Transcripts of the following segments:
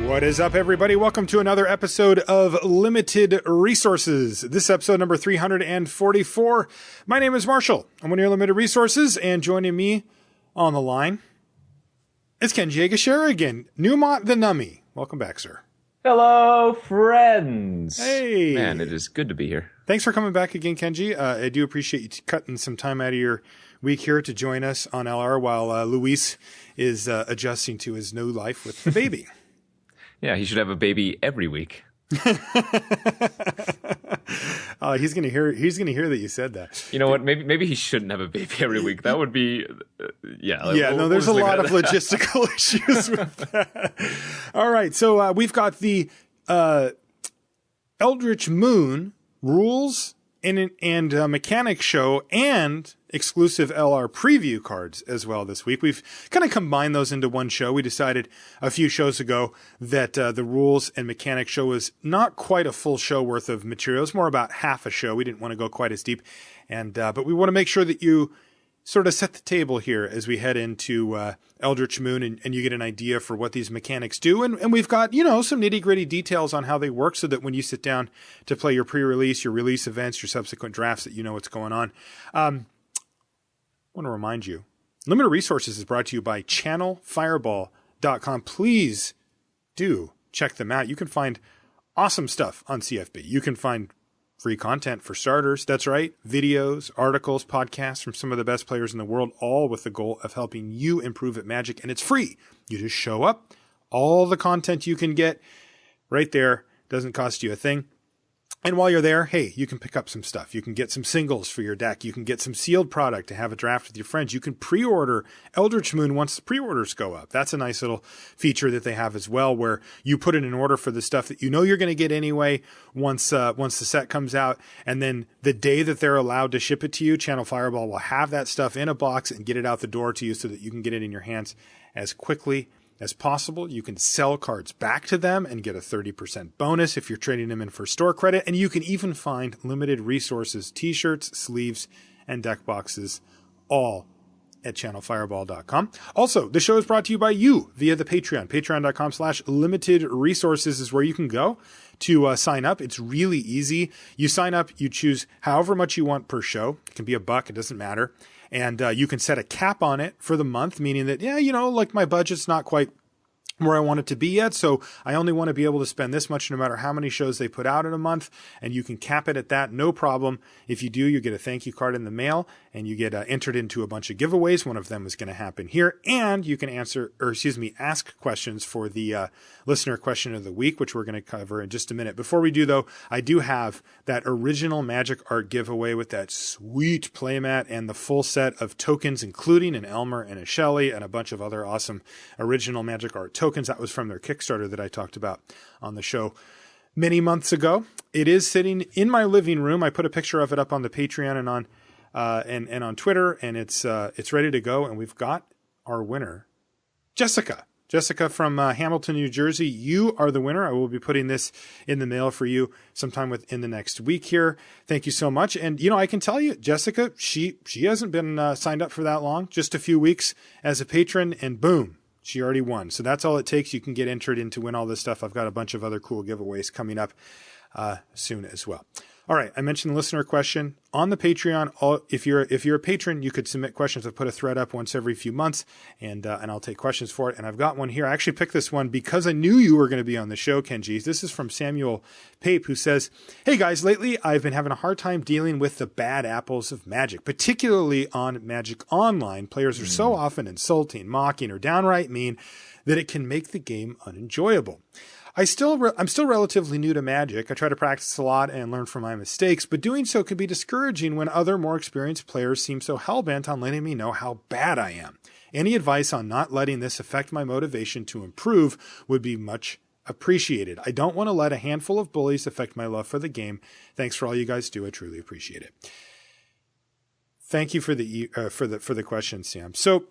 What is up, everybody? Welcome to another episode of Limited Resources. This is episode number 344. My name is Marshall. I'm one of your Limited Resources, and joining me on the line is Kenji Egashira again. Newmont the Nummy. Welcome back, sir. Hello, friends. Hey. Man, it is good to be here. Thanks for coming back again, Kenji. I do appreciate you cutting some time out of your week here to join us on LR while Luis is adjusting to his new life with the baby. Yeah, he should have a baby every week. He's gonna hear that you said that. You know what? Maybe he shouldn't have a baby every week. That would be, there's a lot of logistical issues with that. All right, so we've got the Eldritch Moon rules and mechanics show and exclusive LR preview cards as well this week. We've kind of combined those into one show. We decided a few shows ago that the rules and mechanics show was not quite a full show worth of material. It's more about half a show. We didn't want to go quite as deep, and but we want to make sure that you sort of set the table here as we head into Eldritch Moon and you get an idea for what these mechanics do. And we've got, some nitty-gritty details on how they work so that when you sit down to play your pre-release, your release events, your subsequent drafts, that you know what's going on. I want to remind you, Limited Resources is brought to you by channelfireball.com. Please do check them out. You can find awesome stuff on CFB. You can find free content for starters. That's right. Videos, articles, podcasts from some of the best players in the world, all with the goal of helping you improve at Magic. And it's free. You just show up. All the content you can get right there. Doesn't cost you a thing. And while you're there, hey, you can pick up some stuff. You can get some singles for your deck. You can get some sealed product to have a draft with your friends. You can pre-order Eldritch Moon once the pre-orders go up. That's a nice little feature that they have as well, where you put in an order for the stuff that you know you're going to get anyway once the set comes out. And then the day that they're allowed to ship it to you, Channel Fireball will have that stuff in a box and get it out the door to you so that you can get it in your hands as quickly as possible. You can sell cards back to them and get a 30% bonus if you're trading them in for store credit. And you can even find Limited Resources t-shirts, sleeves, and deck boxes all at channelfireball.com. Also, the show is brought to you by you via the Patreon. Patreon.com/limited resources is where you can go to sign up. It's really easy. You sign up, you choose however much you want per show. It can be $1, it doesn't matter. And you can set a cap on it for the month, meaning that, my budget's not quite where I want it to be yet. So I only want to be able to spend this much no matter how many shows they put out in a month. And you can cap it at that. No problem. If you do, you get a thank you card in the mail and you get entered into a bunch of giveaways. One of them is going to happen here. And you can ask questions for the listener question of the week, which we're going to cover in just a minute. Before we do, though, I do have that original Magic Art giveaway with that sweet playmat and the full set of tokens, including an Elmer and a Shelley and a bunch of other awesome original Magic Art tokens. That was from their Kickstarter that I talked about on the show many months ago. It is sitting in my living room. I put a picture of it up on the Patreon and on and on Twitter, and it's ready to go. And we've got our winner, Jessica. Jessica from Hamilton, New Jersey. You are the winner. I will be putting this in the mail for you sometime within the next week here. Thank you so much. And, I can tell you, Jessica, she hasn't been signed up for that long, just a few weeks as a patron, and boom, she already won. So that's all it takes. You can get entered in to win all this stuff. I've got a bunch of other cool giveaways coming up soon as well. All right. I mentioned the listener question on the Patreon. If you're a patron, you could submit questions. I put a thread up once every few months and I'll take questions for it. And I've got one here. I actually picked this one because I knew you were going to be on the show, Kenji. This is from Samuel Pape, who says, "Hey guys, lately I've been having a hard time dealing with the bad apples of Magic, particularly on Magic Online. Players are so often insulting, mocking, or downright mean that it can make the game unenjoyable. I'm still relatively new to Magic. I try to practice a lot and learn from my mistakes, but doing so can be discouraging when other more experienced players seem so hell-bent on letting me know how bad I am. Any advice on not letting this affect my motivation to improve would be much appreciated. I don't want to let a handful of bullies affect my love for the game. Thanks for all you guys do. I truly appreciate it." Thank you for the question, Sam. So,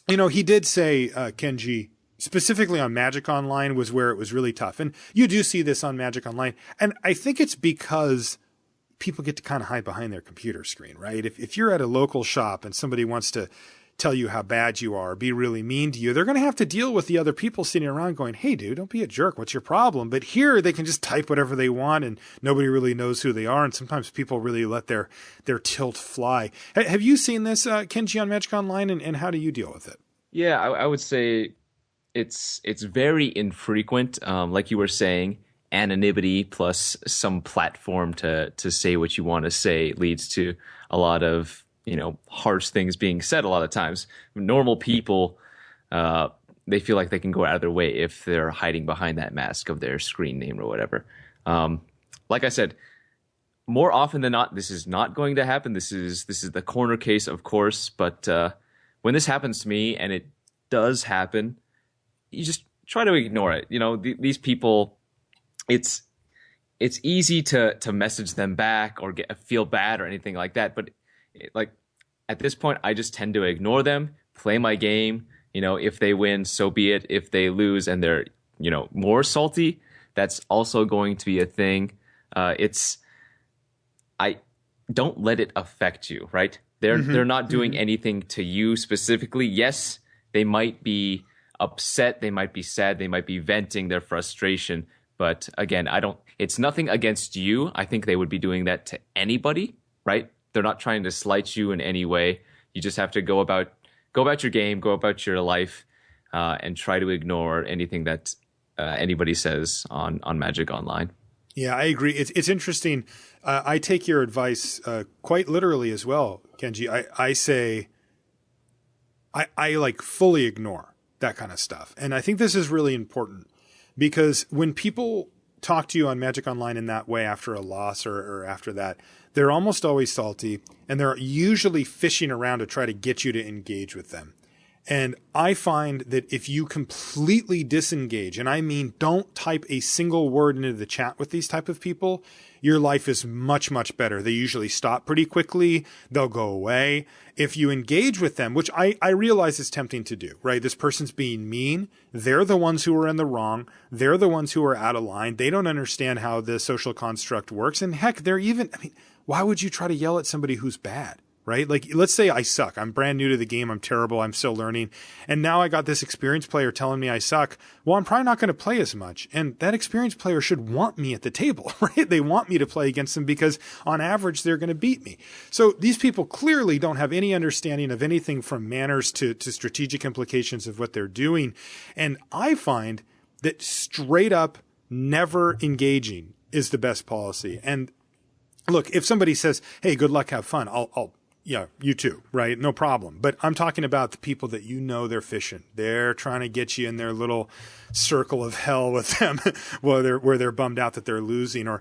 he did say, Kenji, specifically on Magic Online was where it was really tough. And you do see this on Magic Online. And I think it's because people get to kind of hide behind their computer screen, right? If you're at a local shop and somebody wants to tell you how bad you are, be really mean to you, they're going to have to deal with the other people sitting around going, hey, dude, don't be a jerk. What's your problem? But here they can just type whatever they want and nobody really knows who they are. And sometimes people really let their tilt fly. Have you seen this, Kenji, on Magic Online, and how do you deal with it? Yeah, I would say it's very infrequent. Like you were saying, anonymity plus some platform to say what you want to say leads to a lot of, harsh things being said a lot of times. Normal people, they feel like they can go out of their way if they're hiding behind that mask of their screen name or whatever. Like I said, more often than not, this is not going to happen. This is the corner case, of course. But when this happens to me, and it does happen, you just try to ignore it. These people, it's easy to message them back or feel bad or anything like that. But at this point, I just tend to ignore them, play my game. If they win, so be it. If they lose and they're, more salty, that's also going to be a thing. I don't let it affect you, right? They're not doing anything to you specifically. Yes, they might be upset, they might be sad, they might be venting their frustration. But again, it's nothing against you. I think they would be doing that to anybody, right? They're not trying to slight you in any way. You just have to go about your game, go about your life, and try to ignore anything that anybody says on Magic Online. Yeah, I agree. It's interesting. I take your advice quite literally as well, Kenji. I say I fully ignore that kind of stuff. And I think this is really important because when people talk to you on Magic Online in that way after a loss or after that, they're almost always salty, and they're usually fishing around to try to get you to engage with them. And I find that if you completely disengage, and I mean don't type a single word into the chat with these type of people, your life is much, much better. They usually stop pretty quickly. They'll go away. If you engage with them, which I realize is tempting to do, right? This person's being mean. They're the ones who are in the wrong. They're the ones who are out of line. They don't understand how the social construct works. And heck, why would you try to yell at somebody who's bad? Right? Like, let's say I suck. I'm brand new to the game. I'm terrible. I'm still learning. And now I got this experienced player telling me I suck. Well, I'm probably not going to play as much. And that experienced player should want me at the table, right? They want me to play against them because on average, they're going to beat me. So these people clearly don't have any understanding of anything from manners to strategic implications of what they're doing. And I find that straight up never engaging is the best policy. And look, if somebody says, hey, good luck, have fun, yeah, you too, right? No problem. But I'm talking about the people that they're fishing. They're trying to get you in their little circle of hell with them where they're bummed out that they're losing. Or,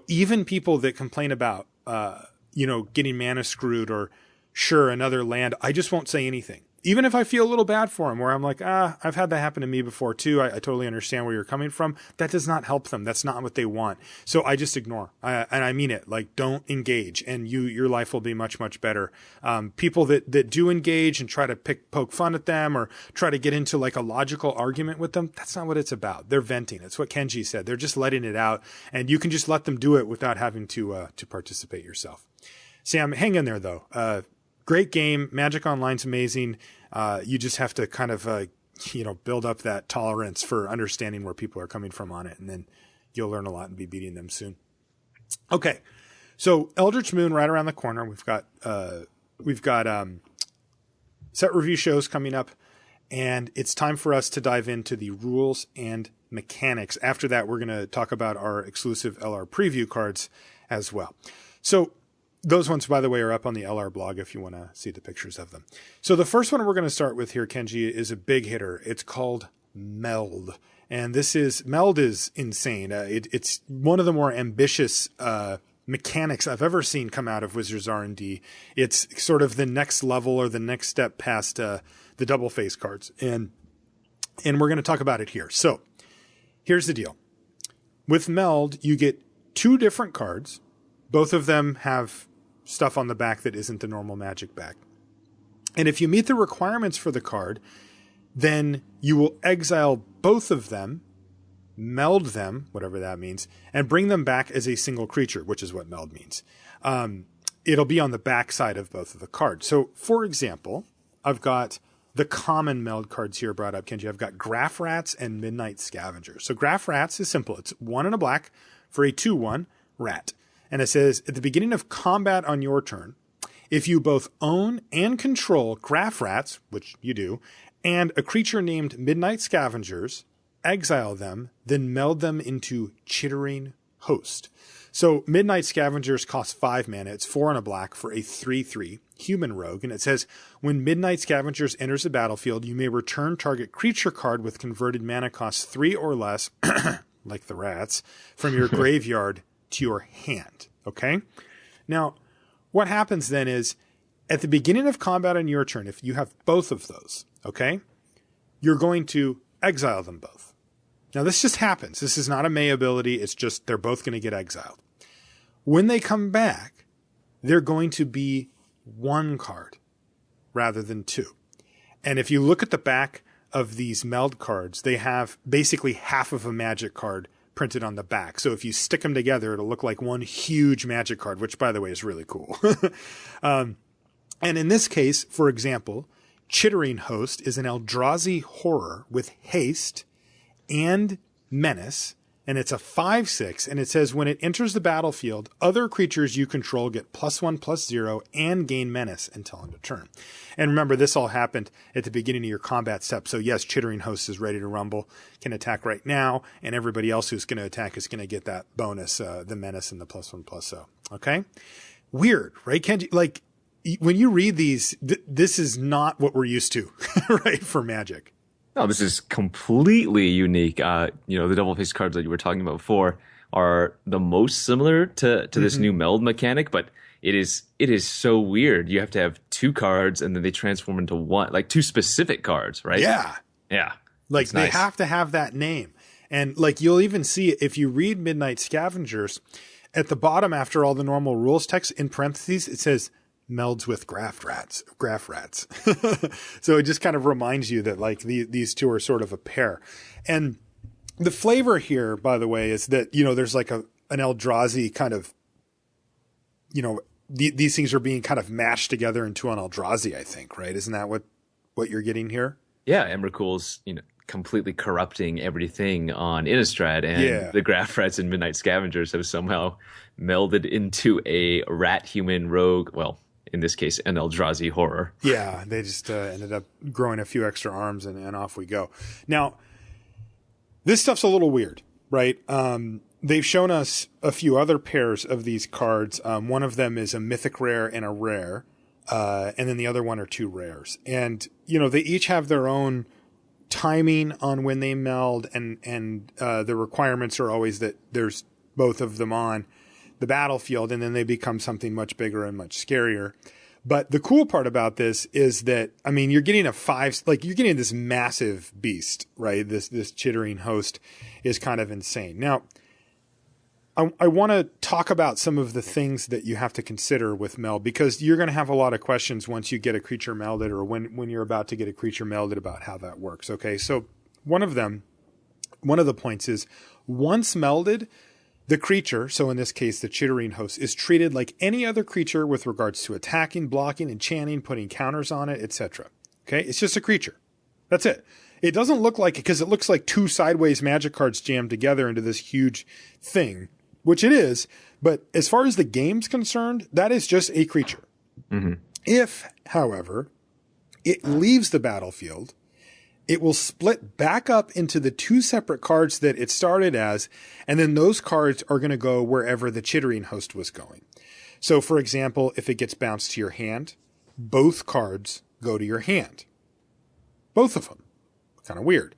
even people that complain about, getting mana screwed or sure, another land. I just won't say anything. Even if I feel a little bad for them, where I'm like, I've had that happen to me before too. I totally understand where you're coming from. That does not help them. That's not what they want. So I just ignore. And I mean it. Like, don't engage, and your life will be much, much better. People that do engage and try to poke fun at them or try to get into like a logical argument with them, that's not what it's about. They're venting. It's what Kenji said. They're just letting it out, and you can just let them do it without having to participate yourself. Sam, hang in there though. Great game. Magic Online's amazing. You just have to kind of, build up that tolerance for understanding where people are coming from on it. And then you'll learn a lot and be beating them soon. Okay. So Eldritch Moon right around the corner. We've got set review shows coming up, and it's time for us to dive into the rules and mechanics. After that, we're going to talk about our exclusive LR preview cards as well. So those ones, by the way, are up on the LR blog if you want to see the pictures of them. So the first one we're going to start with here, Kenji, is a big hitter. It's called Meld. And Meld is insane. It's one of the more ambitious mechanics I've ever seen come out of Wizards R&D. It's sort of the next level or the next step past the double face cards. And we're going to talk about it here. So here's the deal. With Meld, you get two different cards. Both of them have stuff on the back that isn't the normal Magic back. And if you meet the requirements for the card, then you will exile both of them, meld them, whatever that means, and bring them back as a single creature, which is what meld means. It'll be on the back side of both of the cards. So, for example, I've got the common meld cards here brought up, Kenji. I've got Graph Rats and Midnight Scavengers. So Graph Rats is simple. It's 1 and a black for a 2/1 rat. And it says, at the beginning of combat on your turn, if you both own and control Graph Rats, which you do, and a creature named Midnight Scavengers, exile them, then meld them into Chittering Host. So Midnight Scavengers cost 5 mana. It's 4 and a black for a 3/3 human rogue. And it says, when Midnight Scavengers enters the battlefield, you may return target creature card with converted mana cost 3 or less, like the rats, from your graveyard to your hand. Okay? Now, what happens then is, at the beginning of combat on your turn, if you have both of those, okay, you're going to exile them both. Now, this just happens. This is not a May ability. It's just they're both going to get exiled. When they come back, they're going to be 1 card rather than 2. And if you look at the back of these meld cards, they have basically half of a magic card printed on the back. So if you stick them together, it'll look like one huge magic card, which, by the way, is really cool. And in this case, for example, Chittering Host is an Eldrazi horror with haste and menace, and it's a 5/6, and it says when it enters the battlefield, other creatures you control get +1/+0 and gain menace until end of turn. And remember, this all happened at the beginning of your combat step. So yes, Chittering Host is ready to rumble, can attack right now, and everybody else who's going to attack is going to get that bonus, the menace and the +1/+0. Okay? Weird, right, Kenji? Like, when you read these, this is not what we're used to, right, for Magic. No, this is completely unique. The double-faced cards that you were talking about before are the most similar to this new meld mechanic, but it is so weird. You have to have 2 cards, and then they transform into 1, like 2 specific cards, right? Yeah. Like, they have to have that name. And, like, you'll even see, if you read Midnight Scavengers, at the bottom, after all the normal rules text, in parentheses, it says, melds with graph rats. So it just kind of reminds you that, like, these two are sort of a pair. And the flavor here, by the way, is that, there's like an Eldrazi kind of, these things are being kind of mashed together into an Eldrazi, I think, right? Isn't that what you're getting here? Yeah, Emrakul's, completely corrupting everything on Innistrad, and the Graph Rats and Midnight Scavengers have somehow melded into a rat human rogue, well, in this case, an Eldrazi horror. Yeah, they just ended up growing a few extra arms, and off we go. Now, this stuff's a little weird, right? They've shown us a few other pairs of these cards. One of them is a mythic rare and a rare, and then the other one are 2 rares. And, they each have their own timing on when they meld, and the requirements are always that there's both of them on the battlefield, and then they become something much bigger and much scarier. But the cool part about this is that, you're getting you're getting this massive beast, right? This Chittering Host is kind of insane. Now, I want to talk about some of the things that you have to consider with meld, because you're going to have a lot of questions once you get a creature melded, or when you're about to get a creature melded, about how that works. Okay. So one of the points is, once melded, the creature, so in this case, the Chittering Host, is treated like any other creature with regards to attacking, blocking, enchanting, putting counters on it, etc. Okay? It's just a creature. That's it. It doesn't look like it, because it looks like 2 sideways magic cards jammed together into this huge thing, which it is. But as far as the game's concerned, that is just a creature. Mm-hmm. If, however, it leaves the battlefield, it will split back up into the 2 separate cards that it started as, and then those cards are going to go wherever the Chittering Host was going. So, for example, if it gets bounced to your hand, both cards go to your hand. Both of them. Kind of weird.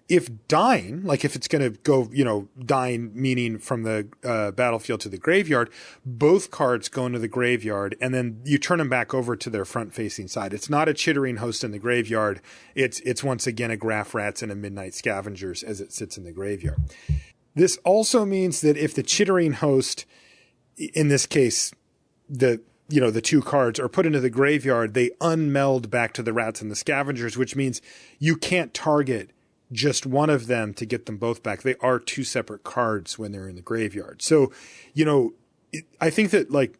If dying, like if it's going to go, dying meaning from the battlefield to the graveyard, both cards go into the graveyard, and then you turn them back over to their front-facing side. It's not a Chittering Host in the graveyard. It's once again a Graph Rats and a Midnight Scavengers as it sits in the graveyard. This also means that if the Chittering Host, in this case, the 2 cards are put into the graveyard, they unmeld back to the Rats and the Scavengers, which means you can't target just one of them to get them both back. They are 2 separate cards when they're in the graveyard. So, I think that, like,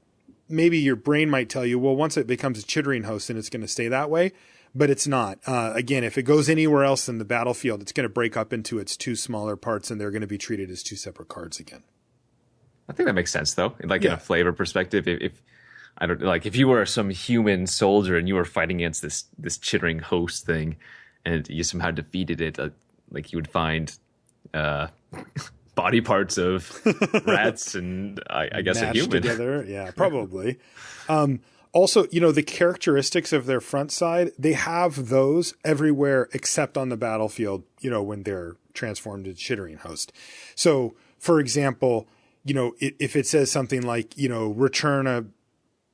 maybe your brain might tell you, well, once it becomes a Chittering Host, then it's going to stay that way. but it's not. Again, if it goes anywhere else in the battlefield, it's going to break up into its two smaller parts, and they're going to be treated as two separate cards again. I think that makes sense, though. Like in a flavor perspective, if I don't like if you were some human soldier and you were fighting against this chittering host thing, and you somehow defeated it, like you would find body parts of rats and I guess a human together. Yeah, probably. Also, the characteristics of their front side, they have those everywhere except on the battlefield, when they're transformed into chittering host. So, for example, if it says something like, return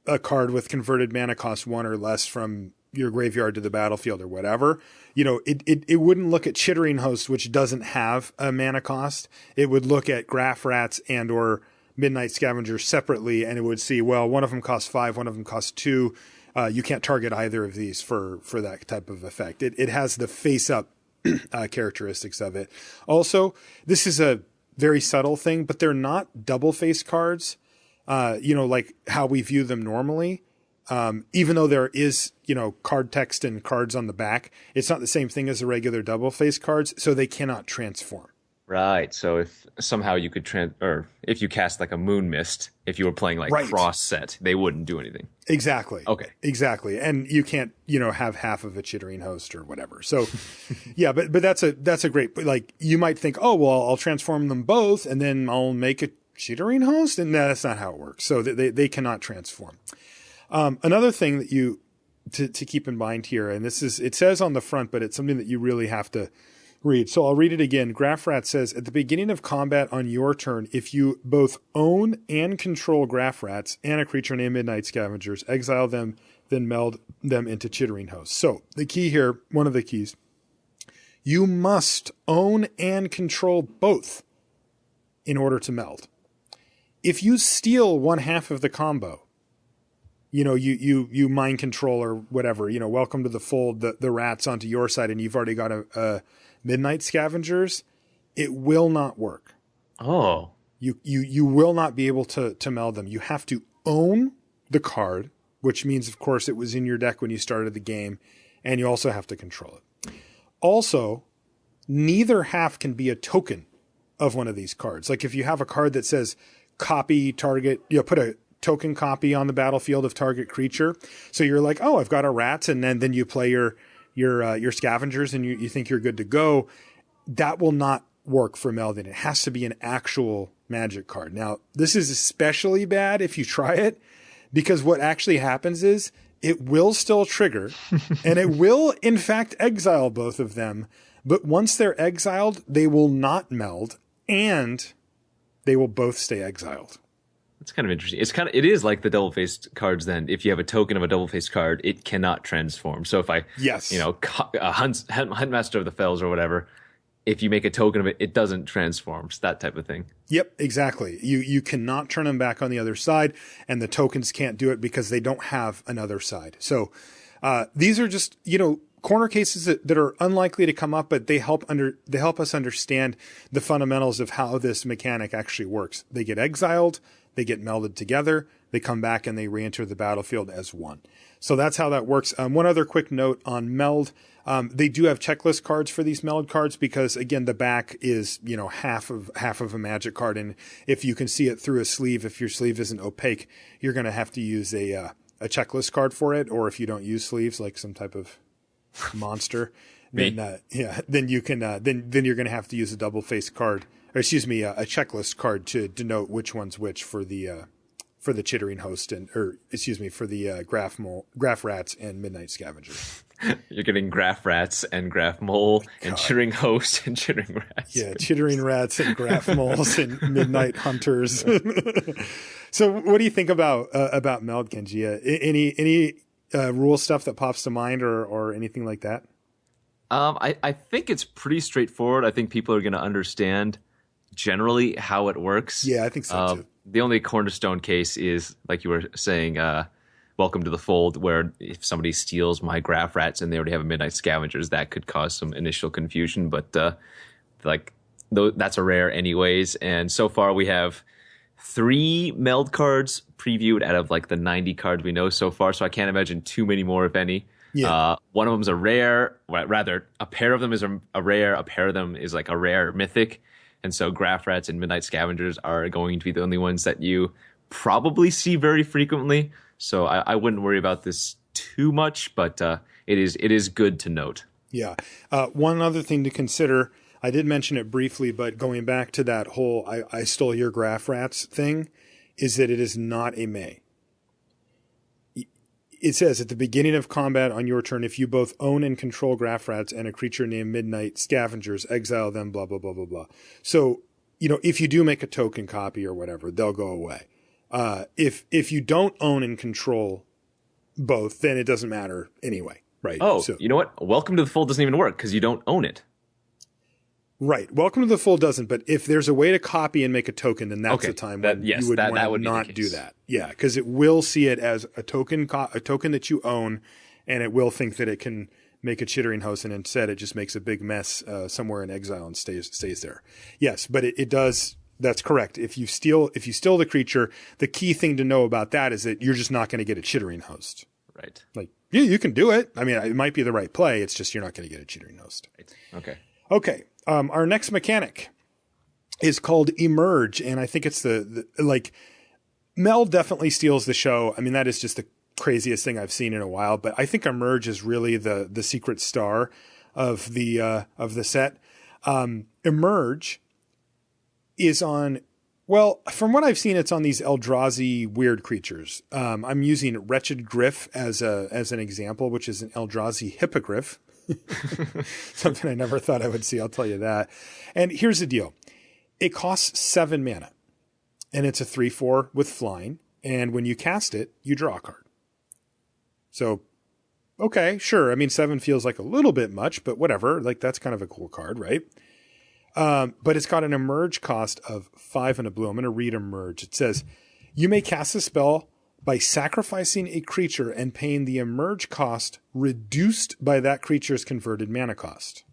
a card with converted mana cost 1 or less from your graveyard to the battlefield or whatever, it wouldn't look at chittering host, which doesn't have a mana cost. It would look at graph rats and or Midnight Scavengers separately, and it would see, well, one of them costs 5, one of them costs 2. You can't target either of these for that type of effect. It has the face-up characteristics of it. Also, this is a very subtle thing, but they're not double-face cards, like how we view them normally. Even though there is, card text and cards on the back, it's not the same thing as the regular double-face cards, so they cannot transform. Right. So if somehow you could or if you cast like a moon mist, if you were playing like cross set, they wouldn't do anything. Exactly. Okay. Exactly. And you can't, have half of a chittering host or whatever. So yeah, but that's a great, like you might think, oh, well, I'll transform them both and then I'll make a chittering host. And that's not how it works. So they cannot transform. Another thing that to keep in mind here, and it says on the front, but it's something that you really have to read. So I'll read it again. Graph Rat says, at the beginning of combat on your turn, if you both own and control Graph Rats and a creature named Midnight Scavengers, exile them, then meld them into chittering hosts. So the key here, one of the keys, you must own and control both in order to meld. If you steal one half of the combo, you mind control or whatever, welcome to the fold, the rats onto your side, and you've already got a Midnight Scavengers, it will not work. Oh. You will not be able to meld them. You have to own the card, which means, of course, it was in your deck when you started the game, and you also have to control it. Also, neither half can be a token of one of these cards. Like if you have a card that says copy target, put a token copy on the battlefield of target creature. So you're like, oh, I've got a rats, and then you play your scavengers and you think you're good to go. That will not work for melding. It has to be an actual magic card. Now, this is especially bad if you try it, because what actually happens is it will still trigger and it will in fact exile both of them. But once they're exiled, they will not meld and they will both stay exiled. It's kind of interesting. It is like the double-faced cards then. If you have a token of a double-faced card, it cannot transform. So if a Huntmaster of the Fells or whatever, if you make a token of it, it doesn't transform. It's that type of thing. Yep, exactly. You cannot turn them back on the other side, and the tokens can't do it because they don't have another side. So these are just, corner cases that are unlikely to come up, but they help us understand the fundamentals of how this mechanic actually works. They get exiled, they get melded together, they come back, and they re-enter the battlefield as one. So that's how that works. One other quick note on meld. They do have checklist cards for these meld cards because, again, the back is, half of a magic card. And if you can see it through a sleeve, if your sleeve isn't opaque, you're going to have to use a checklist card for it. Or if you don't use sleeves, like some type of monster, then you can, then you're going to have to use a double-faced card. A checklist card to denote which one's which for the chittering host for the graph rats and Midnight Scavengers. You're getting graph rats and graph mole and chittering host and chittering rats. Yeah, chittering rats and graph moles and midnight hunters. So, what do you think about meld, Kenji? Any rule stuff that pops to mind or anything like that? I think it's pretty straightforward. I think people are going to understand generally how it works. Yeah, I think so too. The only cornerstone case is, like you were saying, Welcome to the Fold, where if somebody steals my graph rats and they already have a Midnight Scavengers, that could cause some initial confusion. But that's a rare anyways. And so far we have 3 meld cards previewed out of like the 90 cards we know so far. So I can't imagine too many more, if any. Yeah. One of them is a rare, rather, a pair of them is a rare, a pair of them is like a rare mythic. And so Graph Rats and Midnight Scavengers are going to be the only ones that you probably see very frequently. So I wouldn't worry about this too much, but it is good to note. Yeah. One other thing to consider, I did mention it briefly, but going back to that whole I stole your Graph Rats thing, is that it is not a May. It says at the beginning of combat on your turn, if you both own and control Graph Rats and a creature named Midnight Scavengers, exile them, blah, blah, blah, blah, blah. So, if you do make a token copy or whatever, they'll go away. If you don't own and control both, then it doesn't matter anyway, right? Oh, so, you know what? Welcome to the Fold doesn't even work because you don't own it. Right. Welcome to the Fold doesn't, but if there's a way to copy and make a token, then that's the time when you would want to not do that. Yeah, because it will see it as a token that you own, and it will think that it can make a Chittering Host, and instead it just makes a big mess somewhere in exile and stays there. Yes, but it does. That's correct. If you steal the creature, the key thing to know about that is that you're just not going to get a Chittering Host. Right. Like you can do it. I mean, it might be the right play. It's just you're not going to get a Chittering Host. Right. Okay. Okay. Our next mechanic is called Emerge, and I think it's the Mel definitely steals the show. I mean, that is just the craziest thing I've seen in a while, but I think Emerge is really the secret star of the set. Emerge is on, well, from what I've seen, it's on these Eldrazi weird creatures. I'm using Wretched Gryph as an example, which is an Eldrazi hippogriff. Something I never thought I would see, I'll tell you that. And here's the deal. It costs 7 mana, and it's a 3/4 with flying, and when you cast it, you draw a card. So, okay, sure. I mean, 7 feels like a little bit much, but whatever. Like, that's kind of a cool card, right? But it's got an Emerge cost of 5 and a blue. I'm going to read Emerge. It says, you may cast a spell by sacrificing a creature and paying the Emerge cost reduced by that creature's converted mana cost.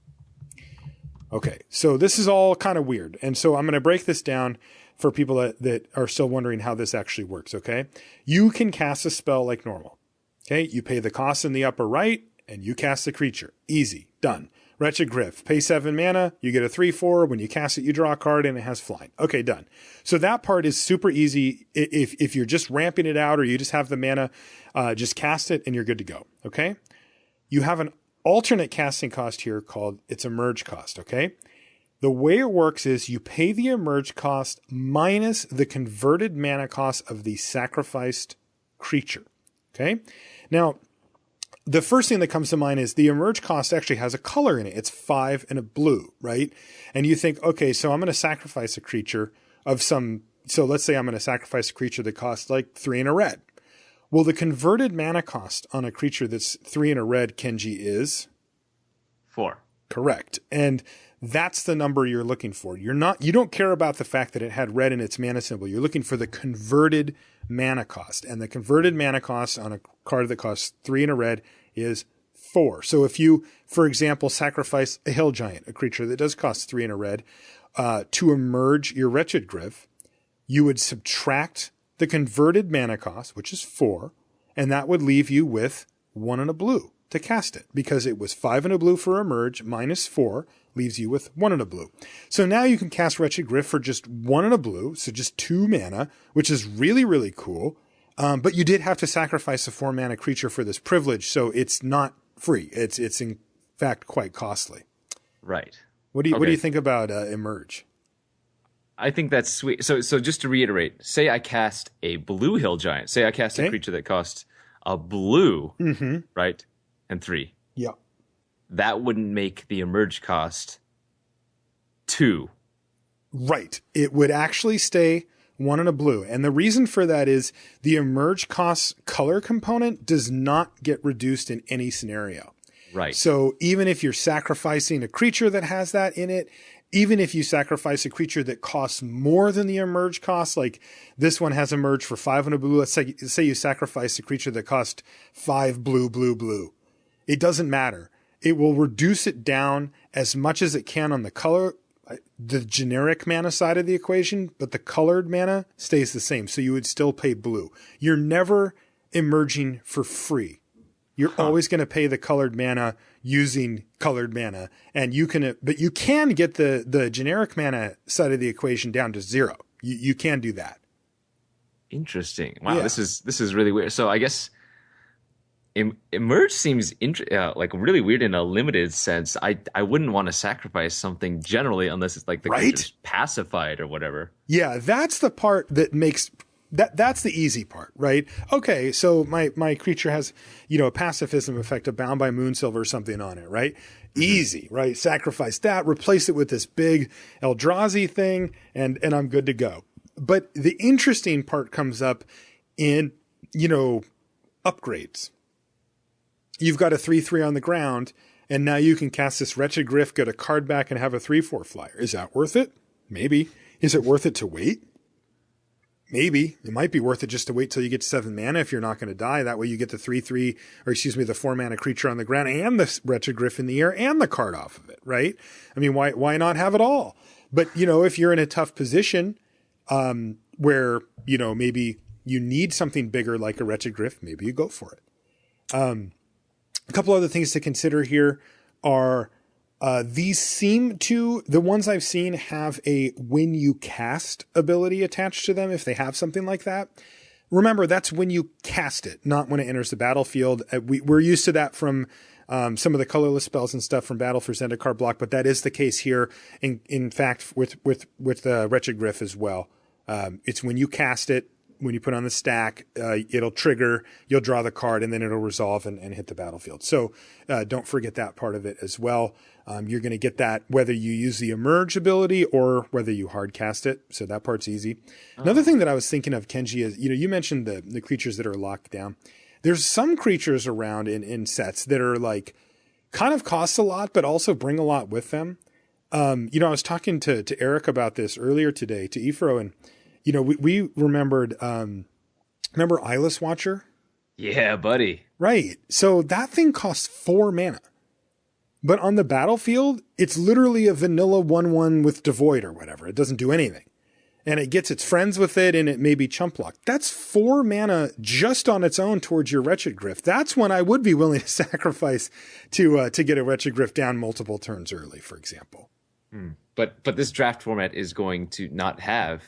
Okay, so this is all kind of weird. And so I'm going to break this down for people that are still wondering how this actually works, okay? You can cast a spell like normal. Okay, you pay the cost in the upper right, and you cast the creature. Easy, done. Wretched Gryph, pay 7 mana, you get a 3/4. When you cast it, you draw a card, and it has flying. Okay, done. So that part is super easy. If you're just ramping it out or you just have the mana, just cast it, and you're good to go, okay? You have an alternate casting cost here called its Emerge cost, okay? The way it works is you pay the Emerge cost minus the converted mana cost of the sacrificed creature, okay? Now, the first thing that comes to mind is the Emerge cost actually has a color in it. It's 5 and a blue, right? And you think, okay, so I'm going to sacrifice a creature of some, so let's say I'm going to sacrifice a creature that costs like 3 and a red. Well, the converted mana cost on a creature that's 3 and a red, Kenji, is 4. Correct. And that's the number you're looking for. You don't care about the fact that it had red in its mana symbol. You're looking for the converted mana cost. And the converted mana cost on a card that costs 3 and a red is 4. So if you, for example, sacrifice a hill giant, a creature that does cost 3 and a red, to Emerge your Wretched Gryph, you would subtract the converted mana cost, which is 4, and that would leave you with 1 and a blue to cast it, because it was 5 and a blue for Emerge minus 4 leaves you with 1 and a blue. So now you can cast Wretched Gryph for just 1 and a blue, so just 2 mana, which is really, really cool. But you did have to sacrifice a 4 mana creature for this privilege, so it's not free. It's in fact quite costly. Right. What do you think about Emerge? I think that's sweet. So just to reiterate, say I cast a blue hill giant. Say I cast a creature that costs a blue, right, and 3. Yeah. That wouldn't make the Emerge cost 2. Right. It would actually stay 1 and a blue. And the reason for that is the Emerge cost color component does not get reduced in any scenario. Right. So even if you're sacrificing a creature that has that in it, even if you sacrifice a creature that costs more than the Emerge cost, like this one has Emerge for 5 and a blue. Let's say you sacrifice a creature that cost 5 blue, blue, blue. It doesn't matter. It will reduce it down as much as it can on the color, the generic mana side of the equation, but the colored mana stays the same. So you would still pay blue. You're never emerging for free. You're always going to pay the colored mana using colored mana, and but you can get the generic mana side of the equation down to 0. You can do that. Interesting. Wow, yeah. This is really weird. So I guess Emerge seems like really weird in a limited sense. I wouldn't want to sacrifice something generally unless it's like the creature's pacified or whatever. Yeah, that's the part that makes that's the easy part, right? Okay, so my creature has, a pacifism effect, a Bound by Moonsilver or something on it, right? Mm-hmm. Easy, right? Sacrifice that, replace it with this big Eldrazi thing, and I'm good to go. But the interesting part comes up in, upgrades. You've got a 3/3 on the ground, and now you can cast this Wretched Gryph, get a card back, and have a 3/4 flyer. Is that worth it? Maybe. Is it worth it to wait? Maybe. It might be worth it just to wait till you get 7 mana if you're not going to die. That way you get the the 4 mana creature on the ground and the Wretched Gryph in the air and the card off of it, right? I mean, why not have it all? But, if you're in a tough position, where, maybe you need something bigger like a Wretched Gryph, maybe you go for it. A couple other things to consider here are, the ones I've seen have a when you cast ability attached to them, if they have something like that. Remember, that's when you cast it, not when it enters the battlefield. We're used to that from some of the colorless spells and stuff from Battle for Zendikar block, but that is the case here. In fact, with Wretched Gryph as well. It's when you cast it, when you put on the stack, it'll trigger, you'll draw the card, and then it'll resolve and hit the battlefield. So don't forget that part of it as well. You're going to get that whether you use the Emerge ability or whether you hard cast it. So that part's easy. Another thing that I was thinking of, Kenji, is, you mentioned the creatures that are locked down. There's some creatures around in sets that are like kind of cost a lot, but also bring a lot with them. I was talking to Eric about this earlier today, to Ifro, and we remembered, remember Eyeless Watcher? Yeah, buddy. Right. So that thing costs 4 mana. But on the battlefield, it's literally a vanilla 1/1 with Devoid or whatever. It doesn't do anything. And it gets its friends with it, and it may be chump blocked. That's 4 mana just on its own towards your Wretched Gryph. That's when I would be willing to sacrifice to get a Wretched Gryph down multiple turns early, for example. But this draft format is going to not have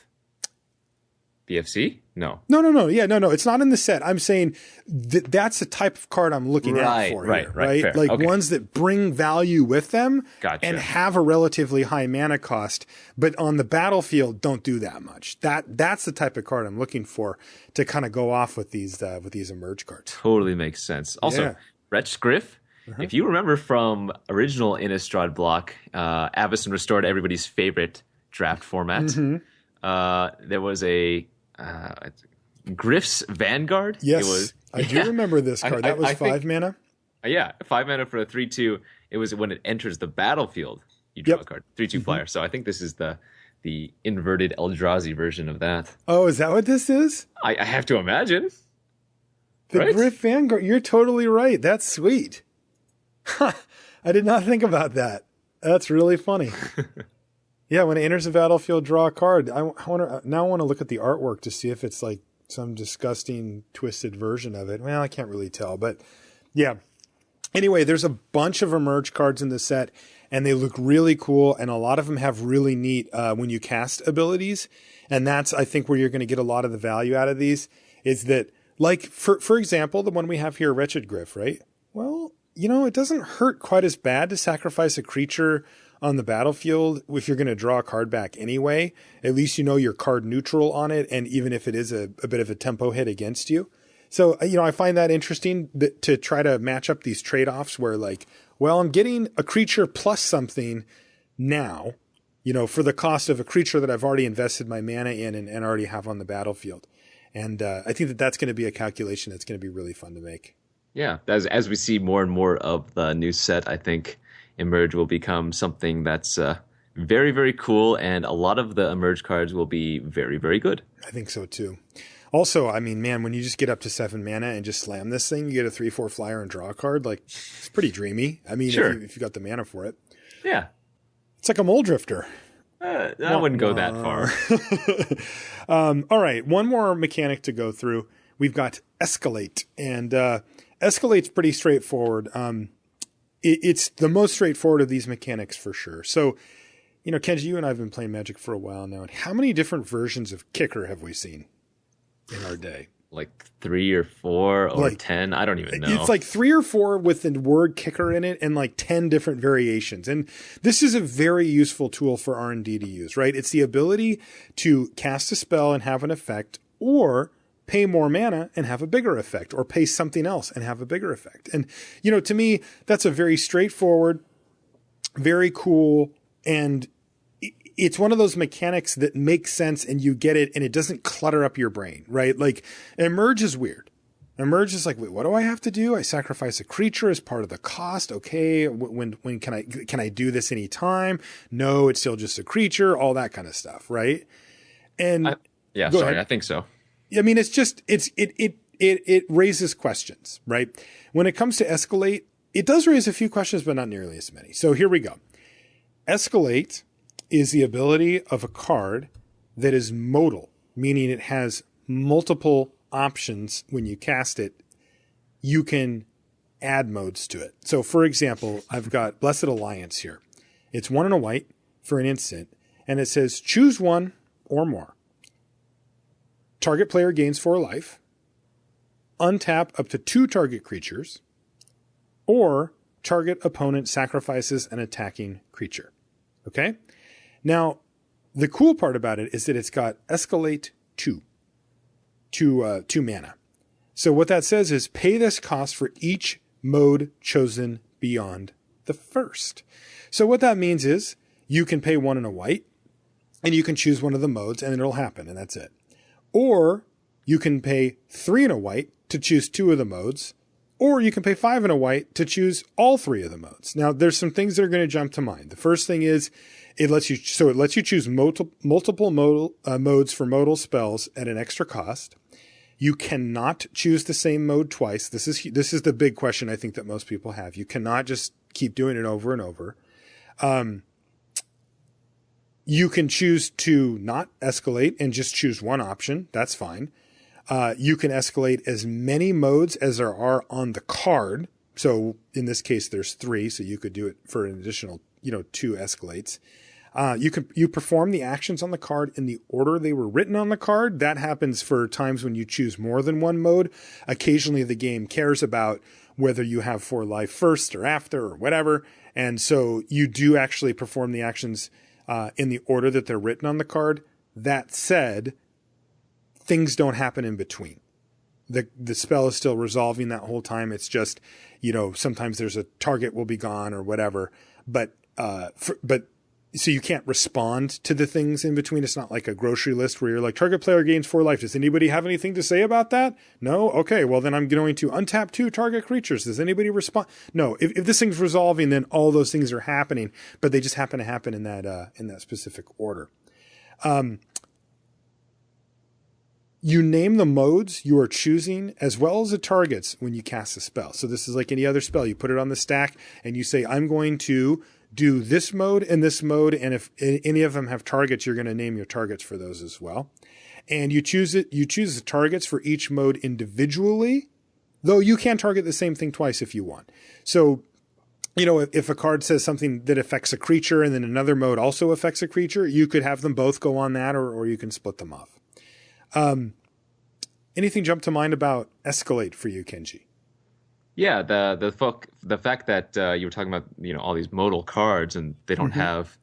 BFC? No. No. Yeah, no. It's not in the set. I'm saying that's the type of card I'm looking at for here, right? Fair. Like okay. Ones that bring value with them Gotcha. And have a relatively high mana cost, but on the battlefield don't do that much. That's the type of card I'm looking for to kind of go off with these Emerge cards. Totally makes sense. Also, Wretched Gryph. If you remember from original Innistrad block, Avacyn Restored, everybody's favorite draft format. There was a Gryff's Vanguard. Yes, I do remember this card. That was 5 mana. Yeah, 5 mana for a 3/2. It was when it enters the battlefield, you draw a card. 3/2 flyer. So I think this is the inverted Eldrazi version of that. Oh, is that what this is? I have to imagine. The Gryff Vanguard. You're totally right. That's sweet. I did not think about that. That's really funny. Yeah, when it enters the battlefield, draw a card. I want to look at the artwork to see if it's like some disgusting, twisted version of it. Well, I can't really tell, but yeah. Anyway, there's a bunch of Emerge cards in the set, and they look really cool, and a lot of them have really neat when you cast abilities, and that's, I think, where you're going to get a lot of the value out of these, is that, like, for example, the one we have here, Wretched Gryph, right? Well, it doesn't hurt quite as bad to sacrifice a creature on the battlefield if you're going to draw a card back anyway. At least you're card neutral on it, and even if it is a bit of a tempo hit against you. So, I find that interesting to try to match up these trade-offs where, like, well, I'm getting a creature plus something now, for the cost of a creature that I've already invested my mana in and already have on the battlefield. And I think that's going to be a calculation that's going to be really fun to make. Yeah, as we see more and more of the new set, I think Emerge will become something that's very, very cool, and a lot of the Emerge cards will be very, very good. I think so, too. Also, I mean, man, when you just get up to 7 mana and just slam this thing, you get a 3/4 flyer and draw a card. Like, it's pretty dreamy. I mean, sure. if you got the mana for it. Yeah. It's like a Mole Drifter. I wouldn't go that far. All right, one more mechanic to go through. We've got Escalate, and Escalate's pretty straightforward. It's the most straightforward of these mechanics for sure. So, Kenji, you and I have been playing Magic for a while now. And how many different versions of Kicker have we seen in our day? Like 3 or 4 or 10. I don't even know. It's like 3 or 4 with the word kicker in it and like 10 different variations. And this is a very useful tool for R&D to use, right? It's the ability to cast a spell and have an effect, or pay more mana and have a bigger effect, or pay something else and have a bigger effect. And, to me, that's a very straightforward, very cool, and it's one of those mechanics that makes sense and you get it and it doesn't clutter up your brain, right? Like Emerge is weird. Emerge is like, wait, what do I have to do? I sacrifice a creature as part of the cost. Okay. When can I do this anytime? No, it's still just a creature, all that kind of stuff. Right. And I think so. I mean, it's just, it raises questions, right? When it comes to Escalate, it does raise a few questions, but not nearly as many. So here we go. Escalate is the ability of a card that is modal, meaning it has multiple options when you cast it. You can add modes to it. So, for example, I've got Blessed Alliance here. It's 1 and a white for an instant, and it says choose one or more. Target player gains 4 life. Untap up to 2 target creatures, or target opponent sacrifices an attacking creature. Okay? Now, the cool part about it is that it's got Escalate 2 mana. So what that says is pay this cost for each mode chosen beyond the first. So what that means is you can pay 1 and a white, and you can choose one of the modes, and it'll happen, and that's it. Or you can pay 3 and a white to choose 2 of the modes, or you can pay 5 and a white to choose all 3 of the modes. Now, there's some things that are going to jump to mind. The first thing is it lets you choose multiple modes for modal spells at an extra cost. You cannot choose the same mode twice. This is the big question I think that most people have. You cannot just keep doing it over and over. You can choose to not escalate and just choose one option. That's fine. You can escalate as many modes as there are on the card. So in this case, there's 3. So you could do it for an additional, 2 escalates. You perform the actions on the card in the order they were written on the card. That happens for times when you choose more than one mode. Occasionally the game cares about whether you have 4 life first or after or whatever. And so you do actually perform the actions in the order that they're written on the card. That said, things don't happen in between. The spell is still resolving that whole time. It's just, sometimes there's a target will be gone or whatever, but so you can't respond to the things in between. It's not like a grocery list where you're like, target player gains 4 life. Does anybody have anything to say about that? No? Okay, well then I'm going to untap 2 target creatures. Does anybody respond? No, if this thing's resolving, then all those things are happening, but they just happen to happen in that specific order. You name the modes you are choosing as well as the targets when you cast a spell. So this is like any other spell. You put it on the stack and you say, I'm going to do this mode and this mode. And if any of them have targets, you're going to name your targets for those as well. And you choose the targets for each mode individually, though you can target the same thing twice if you want. So, if a card says something that affects a creature and then another mode also affects a creature, you could have them both go on that, or you can split them off. Anything jump to mind about Escalate for you, Kenji? Yeah, the fact that you were talking about all these modal cards and they don't have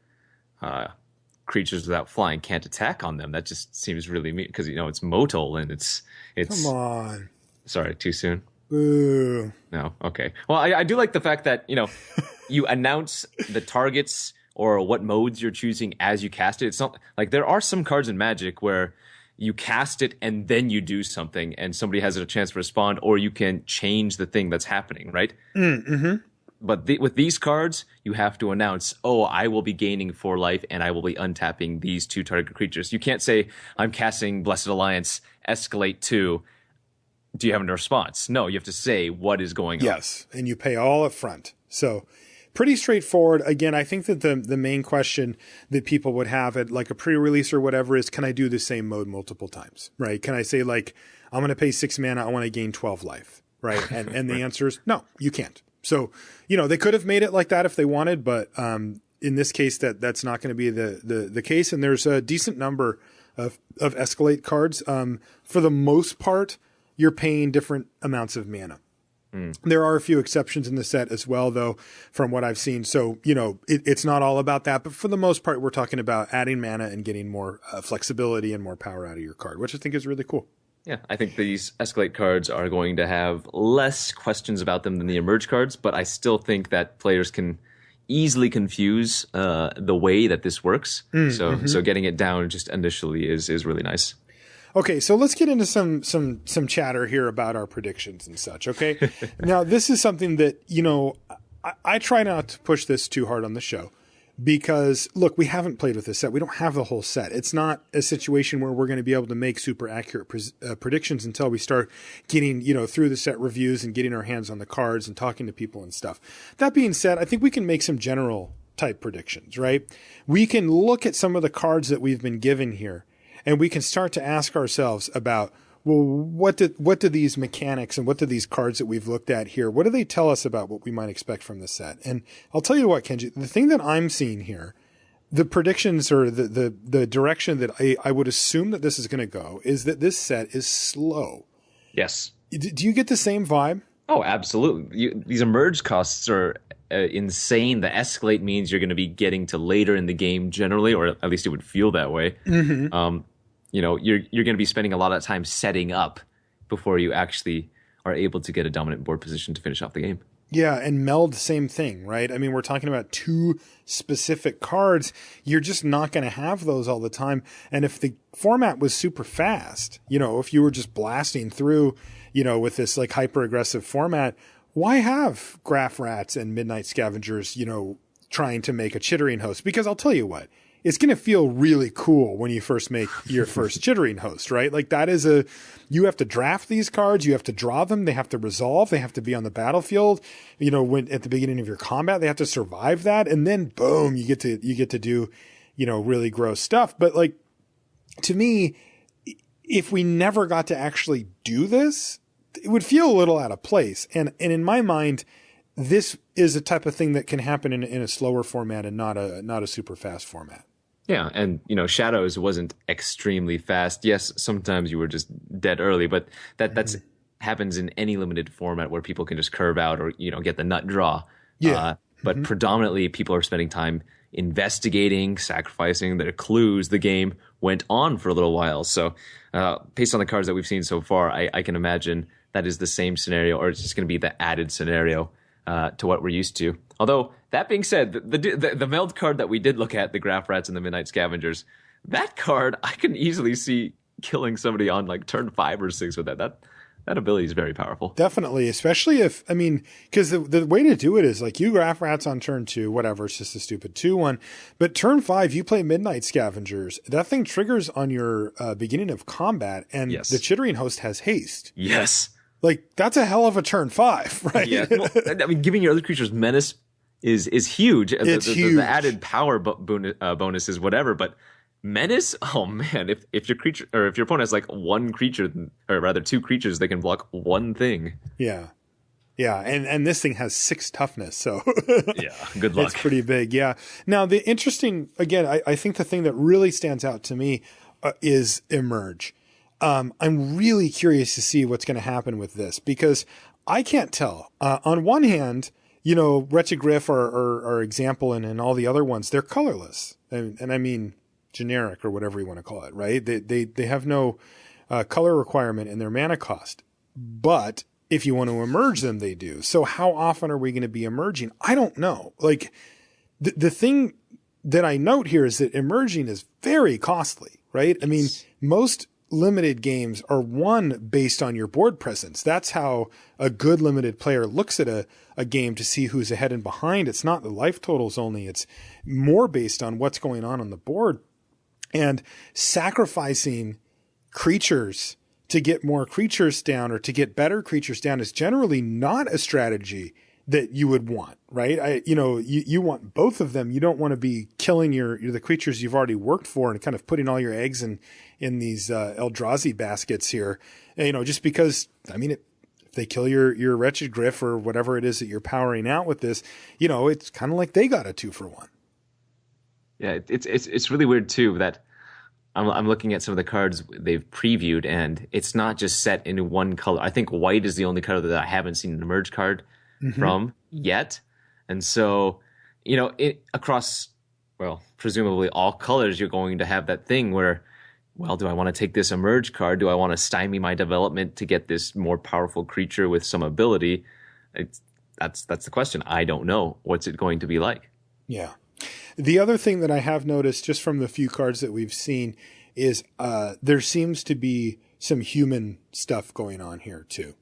creatures without flying can't attack on them. That just seems really mean because it's modal and it's. Come on. Sorry, too soon. Boo. No, okay. Well, I do like the fact that you announce the targets or what modes you're choosing as you cast it. It's not like there are some cards in Magic where you cast it and then you do something and somebody has a chance to respond, or you can change the thing that's happening, right? Mm-hmm. But with these cards, you have to announce, I will be gaining 4 life and I will be untapping these 2 target creatures. You can't say, I'm casting Blessed Alliance, escalate 2. Do you have a response? No, you have to say what is going on. Yes, and you pay all up front. So pretty straightforward. Again, I think that the main question that people would have at like a pre-release or whatever is, can I do the same mode multiple times, right? Can I say like, I'm going to pay 6 mana, I want to gain 12 life. right? And the answer is no, you can't. So, they could have made it like that if they wanted, but in this case, that's not going to be the case. And there's a decent number of escalate cards. For the most part, you're paying different amounts of mana. There are a few exceptions in the set as well, though, from what I've seen. So, it's not all about that. But for the most part, we're talking about adding mana and getting more flexibility and more power out of your card, which I think is really cool. Yeah, I think these escalate cards are going to have less questions about them than the emerge cards, but I still think that players can easily confuse the way that this works. So getting it down just initially is really nice. Okay, so let's get into some chatter here about our predictions and such, okay? Now, this is something that, I try not to push this too hard on the show because, look, we haven't played with this set. We don't have the whole set. It's not a situation where we're going to be able to make super accurate predictions until we start getting, through the set reviews and getting our hands on the cards and talking to people and stuff. That being said, I think we can make some general type predictions, right? We can look at some of the cards that we've been given here, and we can start to ask ourselves about, well, what do these mechanics and what do these cards that we've looked at here, what do they tell us about what we might expect from the set? And I'll tell you what, Kenji, the thing that I'm seeing here, the predictions or the direction that I would assume that this is going to go is that this set is slow. Yes. Do you get the same vibe? Oh, absolutely. These emerge costs are insane. The escalate means you're going to be getting to later in the game generally, or at least it would feel that way. You're going to be spending a lot of time setting up before you actually are able to get a dominant board position to finish off the game. Yeah, and meld, same thing, right? I mean, we're talking about two specific cards. You're just not going to have those all the time. And if the format was super fast, if you were just blasting through, with this like hyper aggressive format, why have Graph Rats and Midnight Scavengers, trying to make a Chittering Host? Because I'll tell you what, it's going to feel really cool when you first make your first Chittering Host, right? Like that is you have to draft these cards, you have to draw them, they have to resolve, they have to be on the battlefield, when at the beginning of your combat, they have to survive that. And then boom, you get to do, really gross stuff. But like, to me, if we never got to actually do this, it would feel a little out of place. And in my mind, this is a type of thing that can happen in a slower format and not a super fast format. Yeah, and Shadows wasn't extremely fast. Yes, sometimes you were just dead early, but that's happens in any limited format where people can just curve out or get the nut draw. Yeah. But predominantly people are spending time investigating, sacrificing their clues. The game went on for a little while. So based on the cards that we've seen so far, I can imagine that is the same scenario, or it's just going to be the added scenario to what we're used to. Although, that being said, the meld card that we did look at, the Graph Rats and the Midnight Scavengers, that card, I can easily see killing somebody on like turn 5 or 6 with that. That ability is very powerful. Definitely, especially because the way to do it is like you Graph Rats on turn 2, whatever, it's just a stupid 2-1. But turn 5, you play Midnight Scavengers. That thing triggers on your beginning of combat, and the Chittering Host has haste. Yes. Like, that's a hell of a turn 5, right? Yeah. Well, giving your other creatures menace is huge. It's huge. The added power bonus is whatever, but menace, oh man, if your creature or if your opponent has like one creature, or rather 2 creatures, they can block one thing. Yeah. Yeah, and this thing has 6 toughness, so yeah, good luck. It's pretty big, yeah. Now, the interesting, again, I think the thing that really stands out to me is Emerge. I'm really curious to see what's going to happen with this, because I can't tell. On one hand, Wretched Gryph or Example and all the other ones, they're colorless. And I mean generic or whatever you want to call it, right? They have no color requirement in their mana cost. But if you want to emerge them, they do. So how often are we going to be emerging? I don't know. Like, the thing that I note here is that emerging is very costly, right? I mean, most limited games are won based on your board presence. That's how a good limited player looks at a game to see who's ahead and behind. It's not the life totals only. It's more based on what's going on the board. And sacrificing creatures to get more creatures down or to get better creatures down is generally not a strategy that you would want, right? You want both of them. You don't want to be killing the creatures you've already worked for and kind of putting all your eggs in these Eldrazi baskets here, just because, I mean, it they kill your wretched Griff or whatever it is that you're powering out with this, it's kind of like they got a 2-for-1. Yeah, it's really weird too that I'm looking at some of the cards they've previewed, and it's not just set into one color. I think white is the only color that I haven't seen an emerge card from yet. And so, across, well, presumably all colors, you're going to have that thing where, well, do I want to take this emerge card? Do I want to stymie my development to get this more powerful creature with some ability? That's the question. I don't know. What's it going to be like? Yeah. The other thing that I have noticed just from the few cards that we've seen is there seems to be some human stuff going on here too.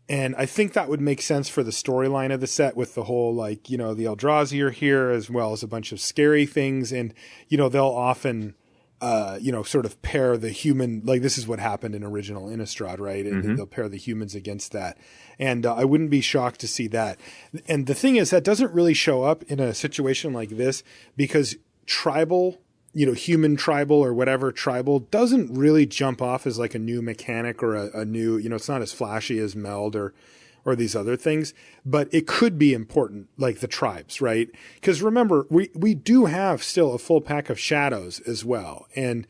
And I think that would make sense for the storyline of the set with the whole, the Eldrazi are here as well as a bunch of scary things. And, they'll often, sort of pair the human, like this is what happened in original Innistrad, right? And they'll pair the humans against that. And I wouldn't be shocked to see that. And the thing is, that doesn't really show up in a situation like this because tribal, human tribal or whatever tribal doesn't really jump off as like a new mechanic or a new, it's not as flashy as Meld or these other things, but it could be important, like the tribes, right? Because remember, we do have still a full pack of shadows as well. And,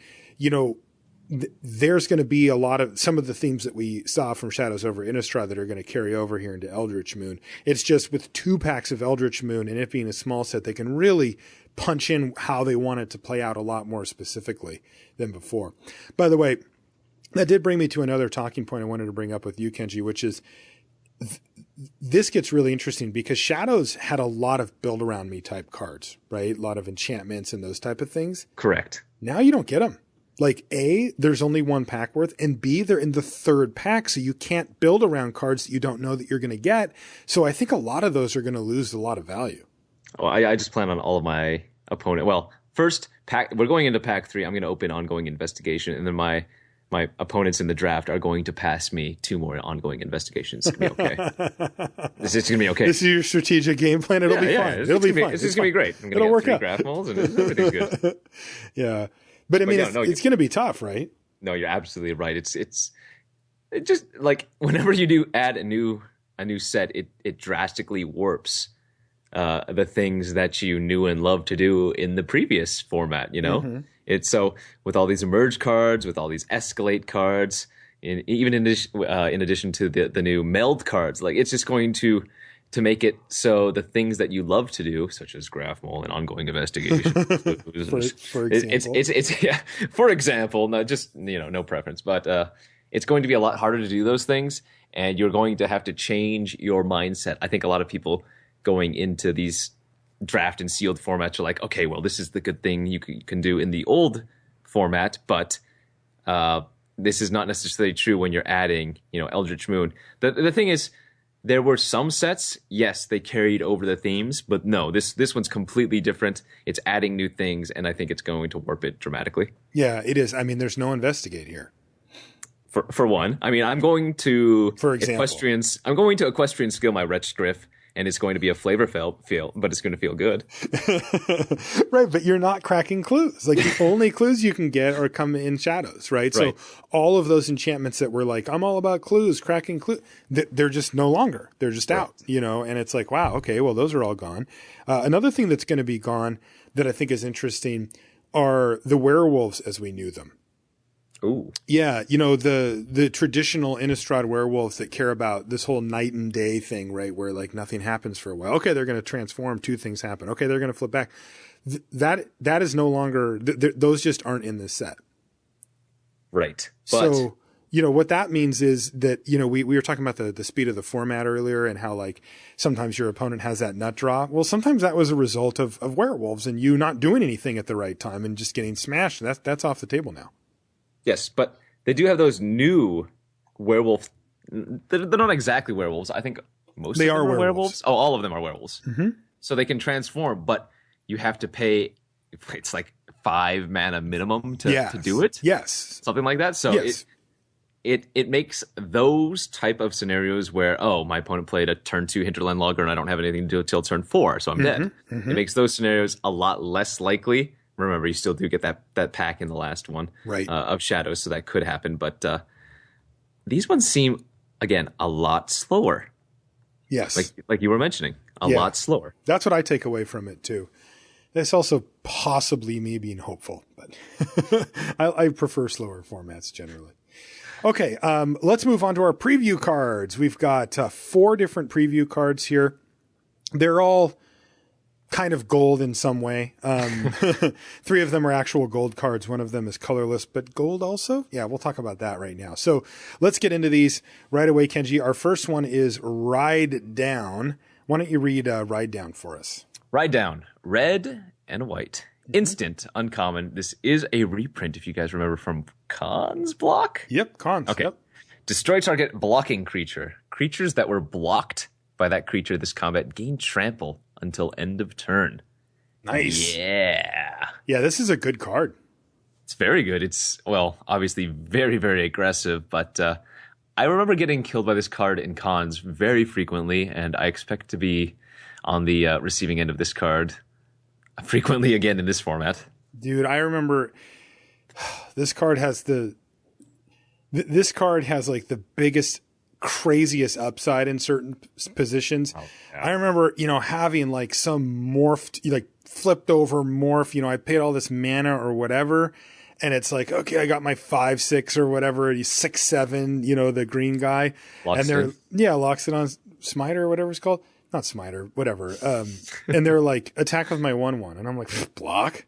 there's going to be some of the themes that we saw from Shadows over Innistrad that are going to carry over here into Eldritch Moon. It's just with 2 packs of Eldritch Moon and it being a small set, they can really punch in how they want it to play out a lot more specifically than before. By the way, that did bring me to another talking point I wanted to bring up with you, Kenji, which is this gets really interesting because Shadows had a lot of build around me type cards, right? A lot of enchantments and those type of things. Correct. Now you don't get them. Like A, there's only 1 pack worth, and B, they're in the 3rd pack, so you can't build around cards that you don't know that you're going to get. So I think a lot of those are going to lose a lot of value. Well, I just plan on all of my opponent. Well, first pack, we're going into pack 3. I'm going to open ongoing investigation, and then my opponents in the draft are going to pass me 2 more ongoing investigations. It's going to be okay. This is going to be okay. This is your strategic game plan. It'll be fine. It'll be fine. This is going to be great. I'm going to get 3 draft molds, and everything's good. Yeah. But I mean, it's going to be tough, right? No, you're absolutely right. It just like whenever you do add a new set, it drastically warps the things that you knew and loved to do in the previous format. It's so with all these emerge cards, with all these escalate cards, even in addition to the new meld cards, like it's just going to make it so the things that you love to do, such as graph mole and ongoing investigation, for example, for example, not just no preference, but it's going to be a lot harder to do those things, and you're going to have to change your mindset. I think a lot of people going into these draft and sealed formats are like, okay, well, this is the good thing you can do in the old format, but this is not necessarily true when you're adding, Eldritch Moon. The thing is, there were some sets, yes, they carried over the themes, but no, this one's completely different. It's adding new things, and I think it's going to warp it dramatically. Yeah, it is. I mean, there's no investigate here. For one, I mean, I'm going to Equestrian skill my Wretched Griff, and it's going to be a flavor feel, but it's going to feel good. Right, but you're not cracking clues. Like the only clues you can get are come in Shadows, right? So all of those enchantments that were like, I'm all about clues, cracking clues, they're just no longer. They're just out, and it's like, wow, okay, well, those are all gone. Another thing that's going to be gone that I think is interesting are the werewolves as we knew them. Ooh. Yeah, the traditional Innistrad werewolves that care about this whole night and day thing, right? Where like nothing happens for a while. Okay, they're going to transform, 2 things happen. Okay, they're going to flip back. That is no longer, those just aren't in this set. Right. But so, what that means is that, we were talking about the speed of the format earlier and how like sometimes your opponent has that nut draw. Well, sometimes that was a result of werewolves and you not doing anything at the right time and just getting smashed. That's off the table now. Yes, but they do have those new werewolf. They're not exactly werewolves. I think most of them are werewolves. Oh, all of them are werewolves. Mm-hmm. So they can transform, but you have to pay. It's like 5 mana minimum to do it. Yes, something like that. So it makes those type of scenarios where my opponent played a turn 2 Hinterland Logger and I don't have anything to do until turn 4, so I'm dead. Mm-hmm. It makes those scenarios a lot less likely. Remember, you still do get that pack in the last one, right? Of Shadows, so that could happen. But these ones seem again, a lot slower. Yes. Like you were mentioning, a lot slower. That's what I take away from it too. That's also possibly me being hopeful, but I prefer slower formats generally. Okay, let's move on to our preview cards. We've got 4 different preview cards here. They're all kind of gold in some way. 3 of them are actual gold cards. One of them is colorless, but gold also. Yeah, we'll talk about that right now. So let's get into these right away, Kenji. Our first one is Ride Down. Why don't you read Ride Down for us? Ride Down, red and white. Instant, uncommon. This is a reprint, if you guys remember, from Khan's block. Yep, Khan's. Okay. Yep. Destroy target blocking creature. Creatures that were blocked by that creature this combat gain trample until end of turn. Nice. Yeah. Yeah, this is a good card. It's very good. It's, well, obviously very, very aggressive, but I remember getting killed by this card in cons very frequently, and I expect to be on the receiving end of this card frequently again in this format. Dude, I remember this card has this card has like the biggest, craziest upside in certain positions. Oh, yeah. I remember, having like some morphed, like flipped over morph, I paid all this mana or whatever. And it's like, okay, I got my 5/6 or whatever. He's 6/7, the green guy. Locks locks it on Smiter or whatever it's called. Not Smiter, whatever. And they're like, attack with my 1/1. And I'm like, block?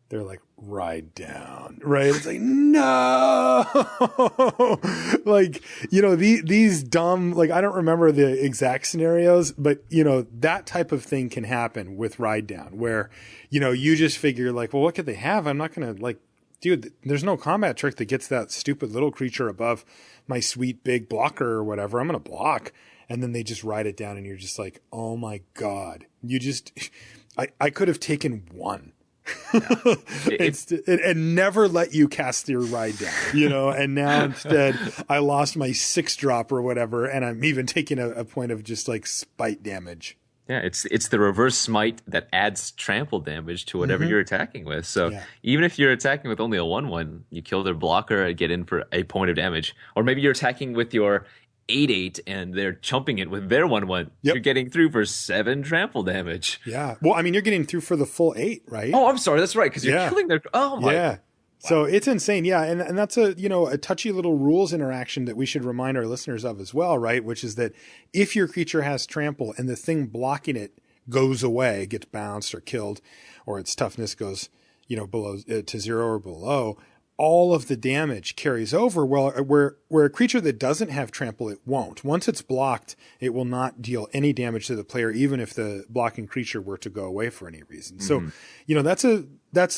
They're like, Ride Down, right? It's like, no! Like, these dumb, like, I don't remember the exact scenarios, but, that type of thing can happen with Ride Down where, you just figure like, well, what could they have? I'm not going to like, dude, there's no combat trick that gets that stupid little creature above my sweet big blocker or whatever. I'm going to block. And then they just ride it down and you're just like, oh my God, I could have taken one. Yeah. And never let you cast your Ride Down, and now instead I lost my 6-drop or whatever. And I'm even taking a point of just like spite damage. Yeah, it's the reverse smite that adds trample damage to whatever you're attacking with. So even if you're attacking with only a 1/1, you kill their blocker and get in for a point of damage. Or maybe you're attacking with your 8/8 and they're chumping it with their 1/1. Yep. You're getting through for 7 trample damage. Yeah. Well, I mean, you're getting through for the full 8, right? Oh, I'm sorry. That's right. Because you're killing their. Oh my. Yeah. Wow. So it's insane. Yeah. And that's a touchy little rules interaction that we should remind our listeners of as well, right? Which is that if your creature has trample and the thing blocking it goes away, gets bounced or killed, or its toughness goes, below to 0 or below, all of the damage carries over. Well, where a creature that doesn't have trample, it won't. Once it's blocked, it will not deal any damage to the player, even if the blocking creature were to go away for any reason. So, that's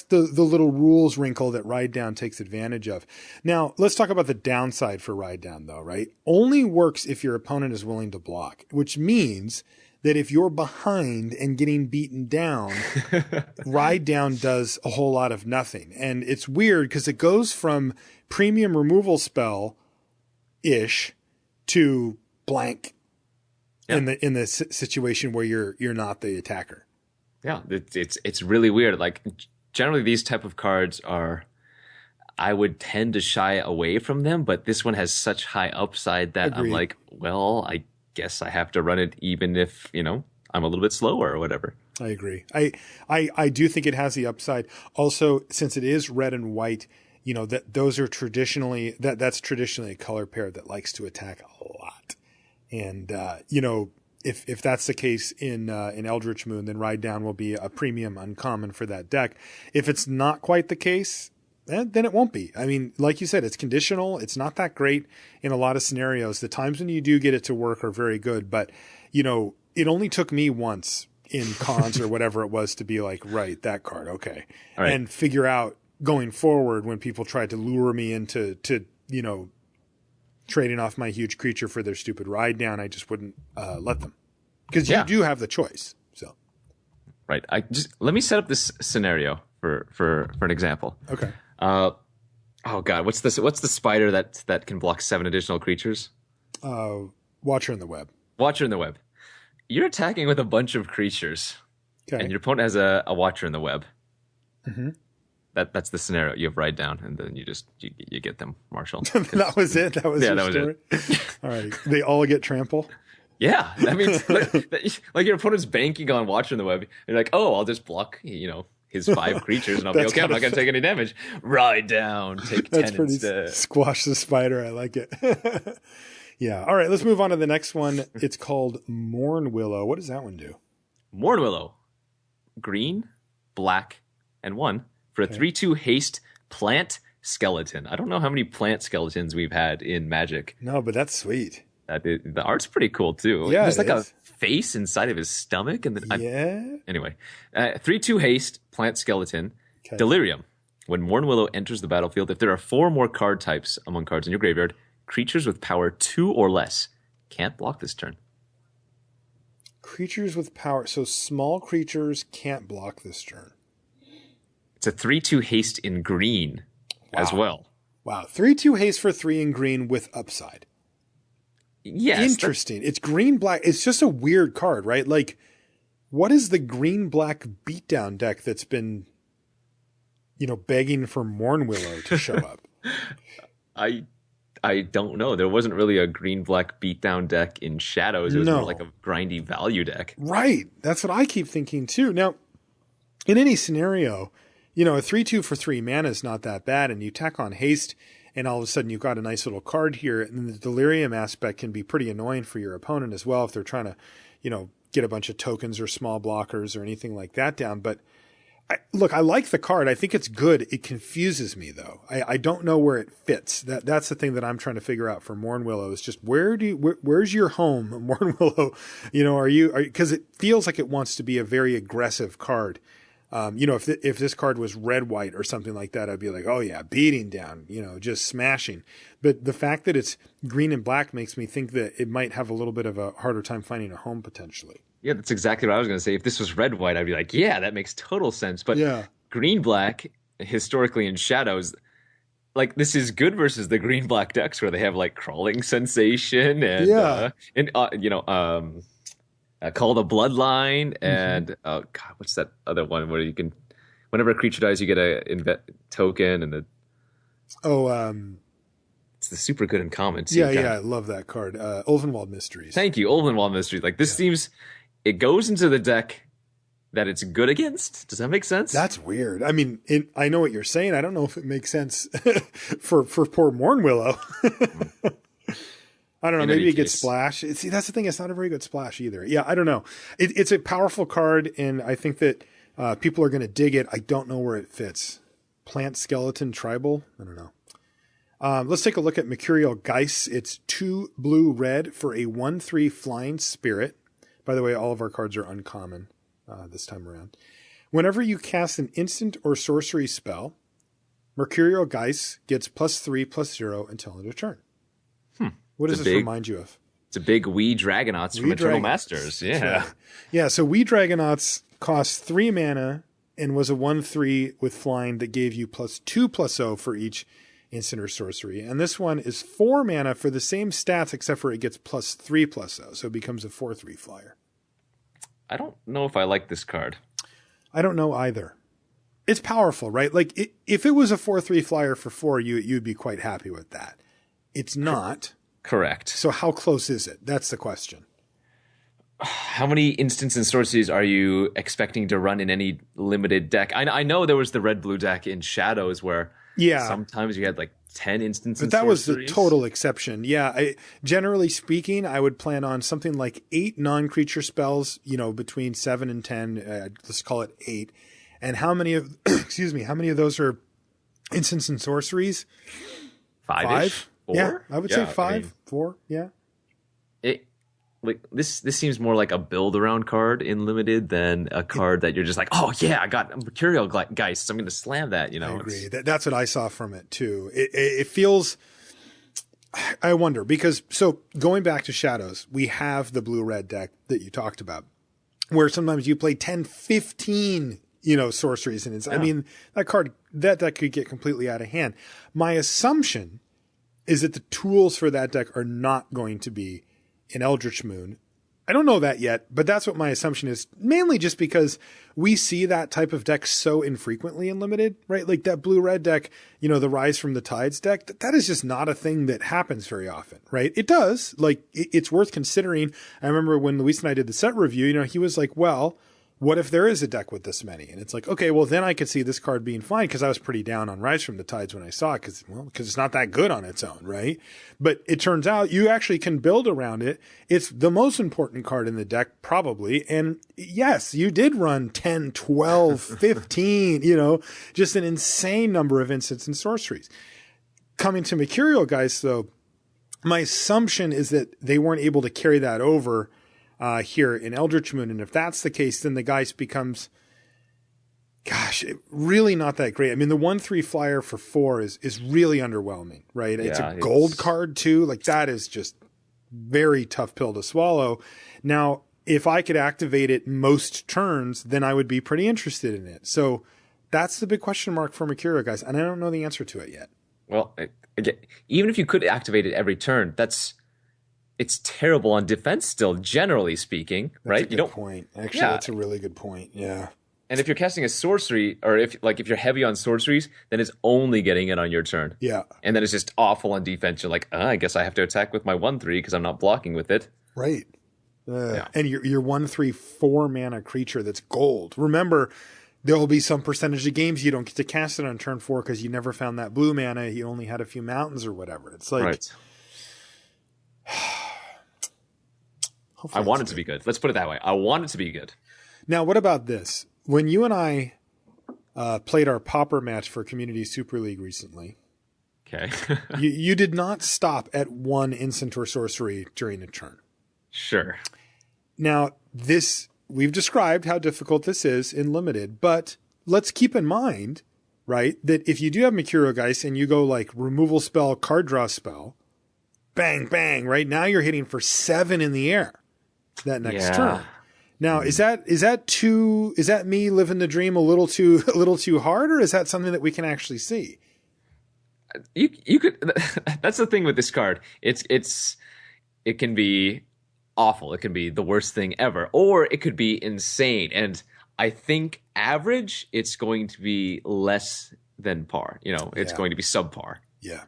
the little rules wrinkle that Ride Down takes advantage of. Now, let's talk about the downside for Ride Down, though, right? Only works if your opponent is willing to block, which means that if you're behind and getting beaten down, Ride Down does a whole lot of nothing. And it's weird because it goes from premium removal spell-ish to blank in the situation where you're not the attacker. Yeah, it's really weird. Like generally these type of cards I would tend to shy away from them, but this one has such high upside that Agreed. I'm like, well, I guess I have to run it even if, I'm a little bit slower or whatever. I agree. I do think it has the upside. Also, since it is red and white, those are traditionally that's traditionally a color pair that likes to attack a lot. And if that's the case in Eldritch Moon, then Ride Down will be a premium uncommon for that deck. If it's not quite the case, then it won't be. I mean, like you said, it's conditional. It's not that great in a lot of scenarios. The times when you do get it to work are very good, but it only took me once in cons or whatever it was to be like, right, that card, okay, right. And figure out going forward when people tried to lure me into trading off my huge creature for their stupid Ride Down. I just wouldn't let them because you do have the choice. So, right. Let me set up this scenario for an example. Okay. Oh God, what's the spider that can block 7 additional creatures? Watcher in the Web. Watcher in the Web. You're attacking with a bunch of creatures, and your opponent has a Watcher in the Web. Mm-hmm. that's the scenario. You have ride down, and then you get them, Marshall. That was it. That was your story. It. All right, they all get trample. Yeah, that means like your opponent's banking on watching the web. You're like, oh, I'll just block, his 5 creatures, and I'll be okay. I'm not going to take any damage. Ride down, take 10 instead. Squash the spider. I like it. Yeah. All right, let's move on to the next one. It's called Morn Willow. What does that one do? Morn Willow, green, black, and 1 for a 3/2 haste plant skeleton. I don't know how many plant skeletons we've had in Magic. No, but that's sweet. The art's pretty cool too. Yeah, there's like a face inside of his stomach, and then anyway, 3/2 haste plant skeleton. Okay. Delirium. When Morn Willow enters the battlefield, if there are 4 more card types among cards in your graveyard, creatures with power 2 or less can't block this turn. Creatures with power, so small creatures can't block this turn. It's a 3/2 haste in green as well. Wow, 3/2 haste for 3 in green with upside. Yes. Interesting. It's green-black. It's just a weird card, right? Like, what is the green-black beatdown deck that's been, begging for Morn Willow to show up? I don't know. There wasn't really a green-black beatdown deck in Shadows. It was more like a grindy value deck. Right. That's what I keep thinking, too. Now, in any scenario, a 3/2 for 3 mana is not that bad, and you tack on haste, and all of a sudden you've got a nice little card here, and the delirium aspect can be pretty annoying for your opponent as well if they're trying to, get a bunch of tokens or small blockers or anything like that down. But I like the card. I think it's good. It confuses me though. I don't know where it fits. That's the thing that I'm trying to figure out for Morn Willow is just where's your home, Morn Willow? Because it feels like it wants to be a very aggressive card. If this card was red-white or something like that, I'd be like, oh yeah, beating down, just smashing. But the fact that it's green and black makes me think that it might have a little bit of a harder time finding a home potentially. Yeah, that's exactly what I was going to say. If this was red-white, I'd be like, yeah, that makes total sense. But green-black, historically in Shadows, like this is good versus the green-black decks where they have like Crawling Sensation and Call the Bloodline, and oh god, what's that other one where you can, whenever a creature dies, you get a token, and it's the super good in common too. Yeah, I love that card. Ulvenwald Mysteries. Thank you, Ulvenwald Mysteries. Like this seems, it goes into the deck that it's good against. Does that make sense? That's weird. I mean, I know what you're saying. I don't know if it makes sense for poor Morn Willow. I don't know. Maybe it gets splash. See, that's the thing. It's not a very good splash either. Yeah, I don't know. It's a powerful card, and I think that people are going to dig it. I don't know where it fits. Plant Skeleton Tribal? I don't know. Let's take a look at Mercurial Geist. It's 2 blue-red for a 1/3 flying spirit. By the way, all of our cards are uncommon this time around. Whenever you cast an instant or sorcery spell, Mercurial Geist gets +3/+0 until end of turn. What does this remind you of? It's a big Wee Dragonauts from Eternal Masters. Yeah. Right. Yeah, so Wee Dragonauts cost 3 mana and was a 1/3 with flying that gave you +2/+0 for each instant or sorcery. And this one is 4 mana for the same stats except for it gets +3/+0. So it becomes a 4/3 flyer. I don't know if I like this card. I don't know either. It's powerful, right? Like if it was a 4/3 flyer for 4, you'd be quite happy with that. It's not. Correct. So how close is it? That's the question. How many instants and sorceries are you expecting to run in any limited deck? I know there was the red-blue deck in Shadows where sometimes you had like 10 instants and sorceries. But that was the total exception. Yeah, generally speaking, I would plan on something like 8 non-creature spells, between 7 and 10. Let's call it 8. And how many of those are instants and sorceries? 5-ish? 4? Yeah, I would say 5, 4, yeah. This seems more like a build-around card in Limited than a card that you're just like, oh yeah, I got Mercurial Geist, so I'm going to slam that. I agree. That's what I saw from it too. It feels, I wonder, because, so going back to Shadows, we have the blue-red deck that you talked about, where sometimes you play 10, 15 sorceries, and it's, I mean, that deck could get completely out of hand. My assumption is that the tools for that deck are not going to be an Eldritch Moon, I don't know that yet, but that's what my assumption is, mainly just because we see that type of deck so infrequently in Limited, right? Like that blue-red deck, you know, the Rise from the Tides deck, that is just not a thing that happens very often, right? It does. Like, it's worth considering. I remember when Luis and I did the set review, you know, he was like, well, what if there is a deck with this many? And it's like, okay, well, then I could see this card being fine, because I was pretty down on Rise from the Tides when I saw it, because it's not that good on its own, right? But it turns out you actually can build around it. It's the most important card in the deck, probably. And yes, you did run 10, 12, 15, you know, just an insane number of instants and sorceries. Coming to Mercurial Geist, though, my assumption is that they weren't able to carry that over here in Eldritch Moon. And if that's the case, then the Geist becomes, really not that great. I mean, the 1/3 flyer for 4 is really underwhelming, right? It's a gold card too. Like, that is just very tough pill to swallow. Now, if I could activate it most turns, then I would be pretty interested in it. So that's the big question mark for Mercurial Geist, and I don't know the answer to it yet. Well, again, even if you could activate it every turn, it's terrible on defense still, generally speaking, right? That's a good point. Actually, that's a really good point. Yeah. And if you're casting a sorcery, or if you're heavy on sorceries, then it's only getting it on your turn. Yeah. And then it's just awful on defense. You're like, I guess I have to attack with my 1/3 because I'm not blocking with it. Right. And your 1/3 4 mana creature that's gold. Remember, there will be some percentage of games you don't get to cast it on turn 4 because you never found that blue mana. You only had a few mountains or whatever. It's like, right. I want it to be good. Let's put it that way. I want it to be good. Now, what about this? When you and I played our Pauper match for Community Super League recently, okay, you did not stop at 1 instant or sorcery during a turn. Sure. Now, we've described how difficult this is in Limited, but let's keep in mind, right, that if you do have Mercurial Geist and you go like removal spell, card draw spell, bang, bang, right? Now you're hitting for 7 in the air that next turn. Now, is that me living the dream a little too hard, or is that something that we can actually see? You could. That's the thing with this card. It can be awful. It can be the worst thing ever, or it could be insane. And I think average, it's going to be less than par. You know, it's going to be subpar. Yeah,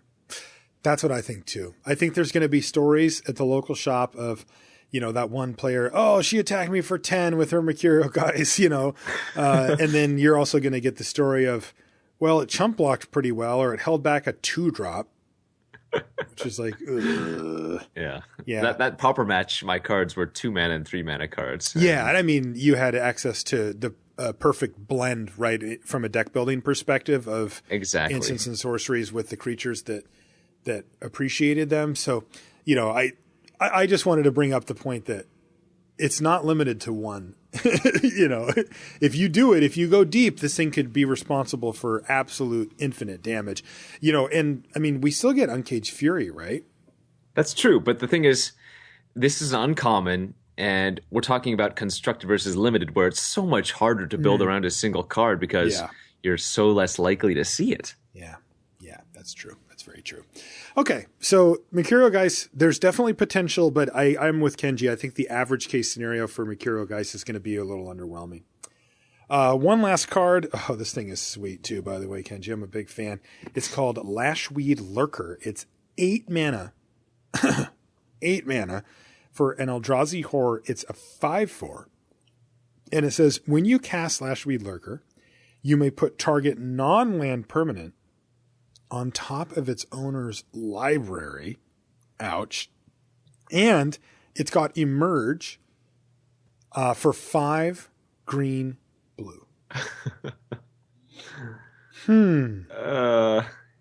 that's what I think too. I think there's going to be stories at the local shop of, you know, that one player, she attacked me for 10 with her Mercurial Geist, you know. And then you're also going to get the story of, well, it chump blocked pretty well, or it held back a 2-drop, which is like, ugh. Yeah. That Pauper match, my cards were 2 mana and 3 mana cards. Yeah. And I mean, you had access to the perfect blend, right, from a deck building perspective of instants and sorceries with the creatures that appreciated them. So, you know, I just wanted to bring up the point that it's not limited to 1. You know, if you go deep, this thing could be responsible for absolute infinite damage. You know, and I mean, we still get Uncaged Fury, right? That's true. But the thing is, this is uncommon, and we're talking about constructed versus limited, where it's so much harder to build around a single card because you're so less likely to see it. Yeah. Yeah, that's true. That's very true. Okay, so Mercurial Geist, there's definitely potential, but I'm with Kenji. I think the average case scenario for Mercurial Geist is going to be a little underwhelming. One last card. Oh, this thing is sweet too, by the way, Kenji. I'm a big fan. It's called Lashweed Lurker. It's 8 mana. 8 mana for an Eldrazi Horror. It's a 5/4. And it says, when you cast Lashweed Lurker, you may put target non-land permanent on top of its owner's library. Ouch. And it's got Emerge for 5 green blue.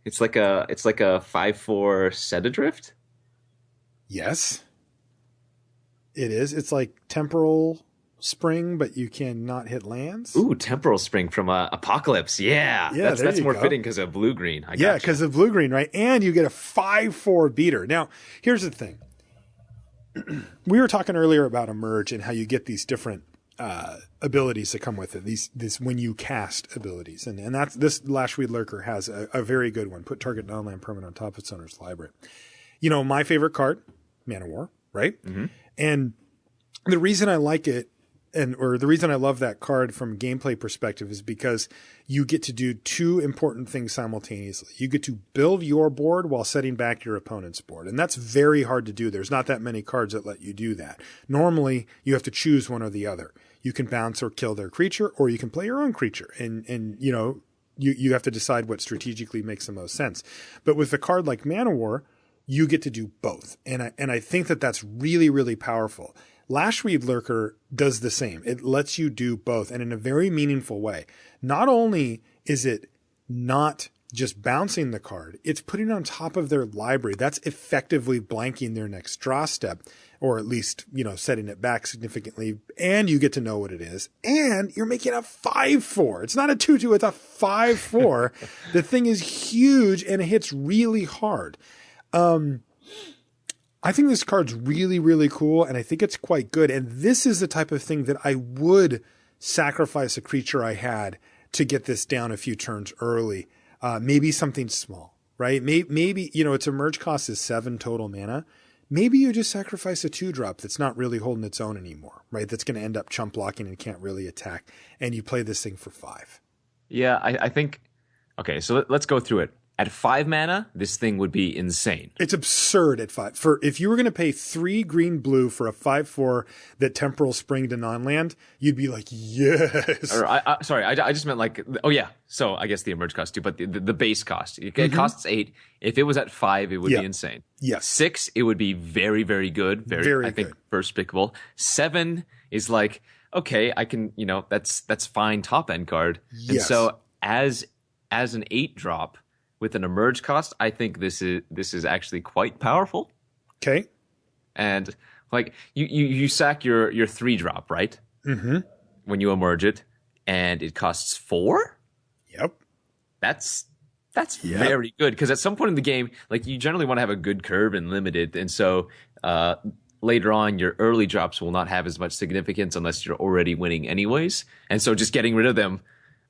It's like a 5/4 Set Adrift? Yes. It is. It's like Temporal Spring, but you cannot hit lands. Ooh, Temporal Spring from Apocalypse. Yeah, that's more fitting because of blue-green. Because of blue-green, right? And you get a 5/4 beater. Now, here's the thing. We were talking earlier about Emerge and how you get these different abilities that come with it. These when you cast abilities, and that's this Lashweed Lurker has a very good one. Put target non-land permanent on top of its owner's library. You know, my favorite card, Man of War, right? Mm-hmm. And the reason I like it or the reason I love that card from a gameplay perspective is because you get to do two important things simultaneously. You get to build your board while setting back your opponent's board. And that's very hard to do. There's not that many cards that let you do that. Normally, you have to choose one or the other. You can bounce or kill their creature, or you can play your own creature. And you know, you have to decide what strategically makes the most sense. But with a card like Mana War, you get to do both. And I think that that's really, really powerful. Lashweed Lurker does the same. It lets you do both, and in a very meaningful way. Not only is it not just bouncing the card, it's putting it on top of their library. That's effectively blanking their next draw step, or at least, you know, setting it back significantly, and you get to know what it is. And you're making a 5/4. It's not a 2/2, it's a 5/4. The thing is huge, and it hits really hard. I think this card's really, really cool, and I think it's quite good. And this is the type of thing that I would sacrifice a creature I had to get this down a few turns early. Maybe something small, right? Maybe, you know, its emerge cost is 7 total mana. Maybe you just sacrifice a 2-drop that's not really holding its own anymore, right? That's going to end up chump blocking and can't really attack. And you play this thing for 5. Yeah, I think... Okay, so let's go through it. At 5 mana, this thing would be insane. It's absurd at 5. If you were going to pay 3 green blue for a 5/4 that Temporal Spring to non-land, you'd be like, yes. Or sorry, I just meant like, oh yeah. So I guess the emerge cost too, but the base cost. It costs 8. If it was at 5, it would be insane. Yes. 6, it would be very, very good. Very I think, good. First pickable. 7 is like, okay, I can, you know, that's fine top end card. Yes. And so as an 8-drop, with an emerge cost, I think this is actually quite powerful. Okay. And like you sack your 3-drop, right? Mm-hmm. When you emerge it, and it costs 4? Yep. That's very good, because at some point in the game, like, you generally want to have a good curve and limited, and so later on your early drops will not have as much significance unless you're already winning anyways. And so just getting rid of them,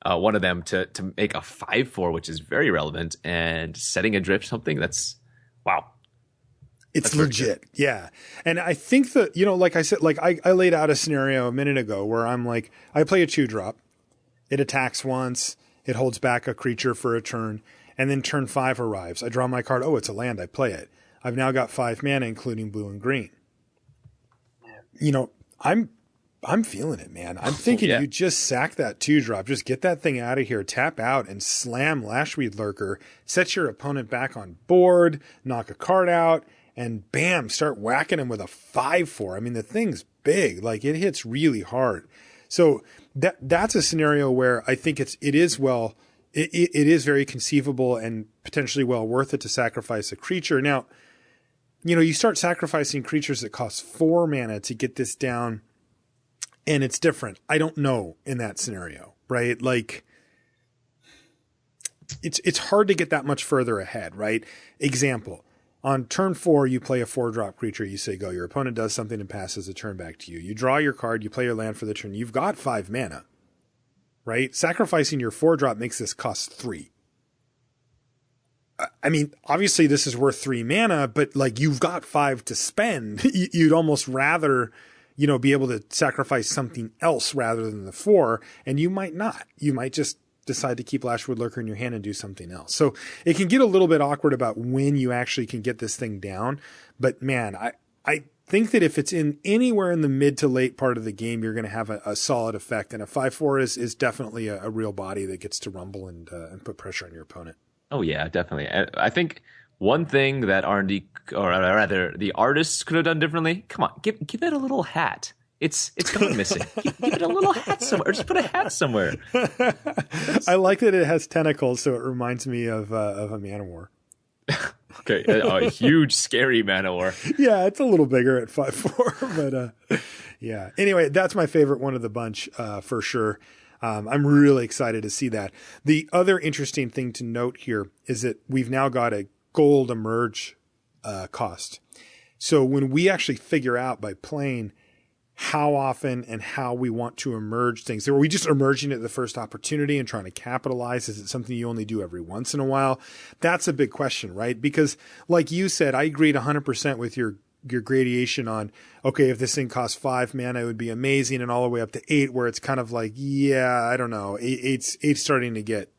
one of them to make a 5/4, which is very relevant, and setting adrift something that's wow. It's legit. Yeah. And I think that, you know, like I said, like I laid out a scenario a minute ago where I'm like, I play a 2-drop, it attacks once, it holds back a creature for a turn, and then turn 5 arrives. I draw my card. Oh, it's a land. I play it. I've now got 5 mana, including blue and green. You know, I'm feeling it, man. I'm thinking you just sack that 2-drop, just get that thing out of here, tap out, and slam Lashweed Lurker, set your opponent back on board, knock a card out, and bam, start whacking him with a 5/4. I mean, the thing's big. Like, it hits really hard. So that's a scenario where I think it is very conceivable and potentially well worth it to sacrifice a creature. Now, you know, you start sacrificing creatures that cost 4 mana to get this down, and it's different. I don't know in that scenario, right? Like, it's hard to get that much further ahead, right? Example, on turn 4, you play a 4-drop creature. You say go. Your opponent does something and passes a turn back to you. You draw your card. You play your land for the turn. You've got 5 mana, right? Sacrificing your 4-drop makes this cost 3. I mean, obviously this is worth 3 mana, but like, you've got 5 to spend. You'd almost rather, you know, be able to sacrifice something else rather than the 4, and you might not. You might just decide to keep Lashwood Lurker in your hand and do something else. So it can get a little bit awkward about when you actually can get this thing down. But man, I think that if it's in anywhere in the mid to late part of the game, you're going to have a solid effect. And a 5/4 is definitely a real body that gets to rumble and put pressure on your opponent. Oh yeah, definitely. I think one thing that R&D, or rather the artists, could have done differently. Come on, give it a little hat. It's gone missing. Give it a little hat somewhere. Just put a hat somewhere. I like that it has tentacles, so it reminds me of a Manowar. Okay, a huge, scary Manowar. Yeah, it's a little bigger at 5/4, but yeah. Anyway, that's my favorite one of the bunch for sure. I'm really excited to see that. The other interesting thing to note here is that we've now got a gold emerge cost. So when we actually figure out by playing how often and how we want to emerge things, are we just emerging at the first opportunity and trying to capitalize? Is it something you only do every once in a while? That's a big question, right? Because like you said, I agreed 100% with your gradation on, okay, if this thing costs 5 mana, it would be amazing, and all the way up to 8, where it's kind of like, yeah, I don't know. Eight's starting to get,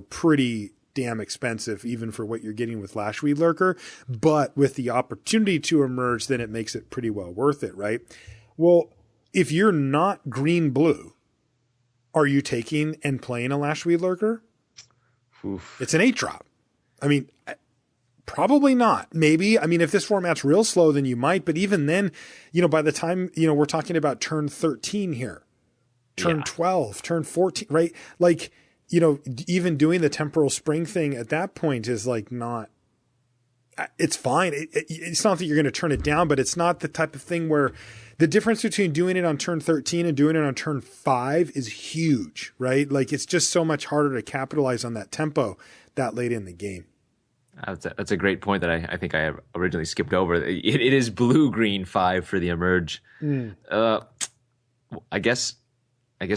pretty damn expensive, even for what you're getting with Lashweed Lurker. But with the opportunity to emerge, then it makes it pretty well worth it, right? Well, if you're not green-blue, are you taking and playing a Lashweed Lurker? Oof. It's an 8-drop. I mean, probably not. Maybe. I mean, if this format's real slow, then you might. But even then, by the time, we're talking about turn 13 here, turn 12, turn 14, right? Like, even doing the Temporal Spring thing at that point is like not, it's fine. It's not that you're going to turn it down, but it's not the type of thing where the difference between doing it on turn 13 and doing it on turn 5 is huge, right? Like, it's just so much harder to capitalize on that tempo that late in the game. That's a great point that I think I originally skipped over. It is blue-green 5 for the Emerge. I guess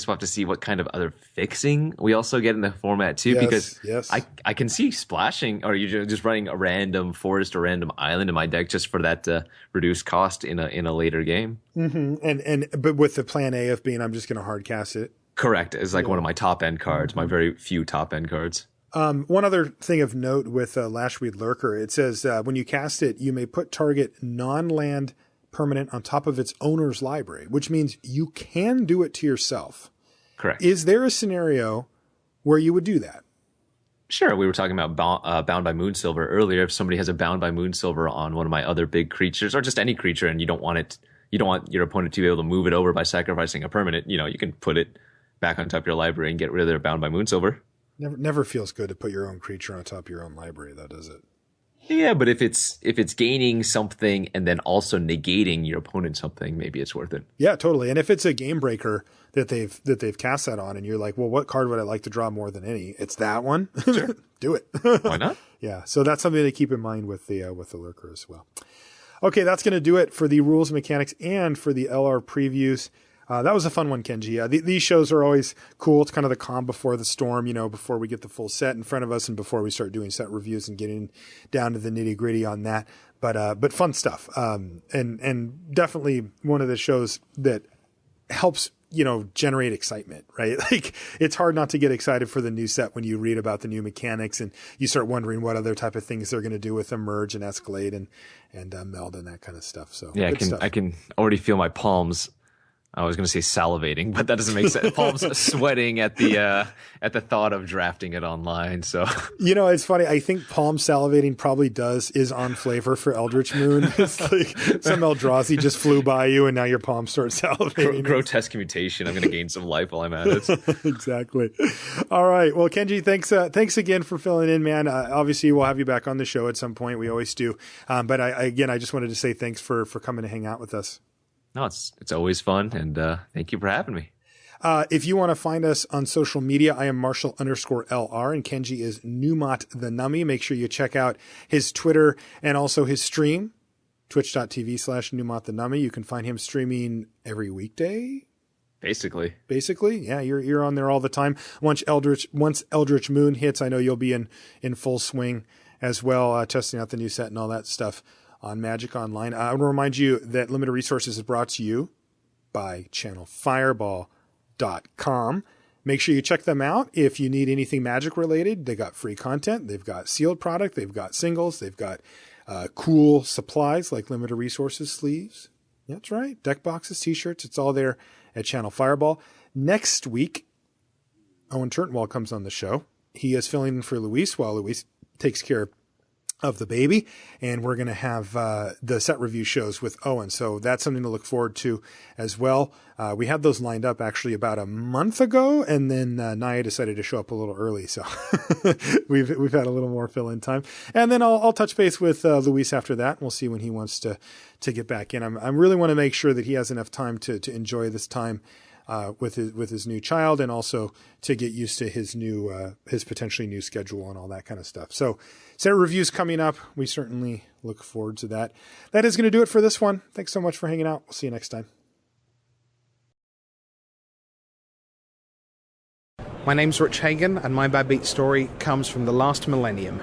we'll have to see what kind of other fixing we also get in the format too, because I can see splashing, or you're just running a random forest or random island in my deck just for that reduced cost in a later game. Mm-hmm. But with the plan A of being, I'm just going to hard cast it. Correct. It's like one of my top end cards, my very few top end cards. One other thing of note with Lashweed Lurker, it says when you cast it, you may put target non-land permanent on top of its owner's library, which means you can do it to yourself. Correct. Is there a scenario where you would do that? Sure. We were talking about Bound by Moonsilver earlier. If somebody has a Bound by Moonsilver on one of my other big creatures, or just any creature, and you don't want your opponent to be able to move it over by sacrificing a permanent, you can put it back on top of your library and get rid of their Bound by Moonsilver. Never feels good to put your own creature on top of your own library, though, does it? Yeah, but if it's gaining something and then also negating your opponent something, maybe it's worth it. Yeah, totally. And if it's a game breaker that they've cast that on, and you're like, well, what card would I like to draw more than any? It's that one. Sure. Do it. Why not? Yeah. So that's something to keep in mind with the Lurker as well. Okay, that's going to do it for the rules and mechanics and for the LR previews. That was a fun one, Kenji. These shows are always cool. It's kind of the calm before the storm, before we get the full set in front of us and before we start doing set reviews and getting down to the nitty gritty on that. But fun stuff. And definitely one of the shows that helps, generate excitement, right? Like, it's hard not to get excited for the new set when you read about the new mechanics and you start wondering what other type of things they're going to do with Emerge and Escalade and Meld and that kind of stuff. So yeah, I can already feel my palms. I was going to say salivating, but that doesn't make sense. Palms sweating at the thought of drafting it online. So it's funny. I think palm salivating probably is on flavor for Eldritch Moon. It's like some Eldrazi just flew by you, and now your palms start salivating. Grotesque mutation. I'm going to gain some life while I'm at it. Exactly. All right. Well, Kenji, thanks again for filling in, man. Obviously, we'll have you back on the show at some point. We always do. But I just wanted to say thanks for coming to hang out with us. No, it's always fun, and thank you for having me. If you want to find us on social media, I am Marshall_LR, and Kenji is Numat the Nummy. Make sure you check out his Twitter and also his stream, twitch.tv/Numat the Nummy. You can find him streaming every weekday. Basically, yeah, you're on there all the time. Once Eldritch Moon hits, I know you'll be in full swing as well, testing out the new set and all that stuff on Magic Online. I want to remind you that Limited Resources is brought to you by channelfireball.com. Make sure you check them out if you need anything Magic related. They got free content. They've got sealed product. They've got singles. They've got cool supplies like Limited Resources sleeves. That's right. Deck boxes, t-shirts. It's all there at Channel Fireball. Next week, Owen Turtenwald comes on the show. He is filling in for Luis while Luis takes care of the baby, and we're going to have the set review shows with Owen. So that's something to look forward to as well. We had those lined up actually about a month ago, and then Naya decided to show up a little early. So we've had a little more fill-in time. And then I'll touch base with Luis after that. We'll see when he wants to get back in. I really want to make sure that he has enough time to enjoy this time with his new child, and also to get used to his potentially new schedule and all that kind of stuff. So set reviews coming up. We certainly look forward to that. That is going to do it for this one. Thanks so much for hanging out. We'll see you next time. My name's Rich Hagan, and my Bad Beat story comes from the last millennium.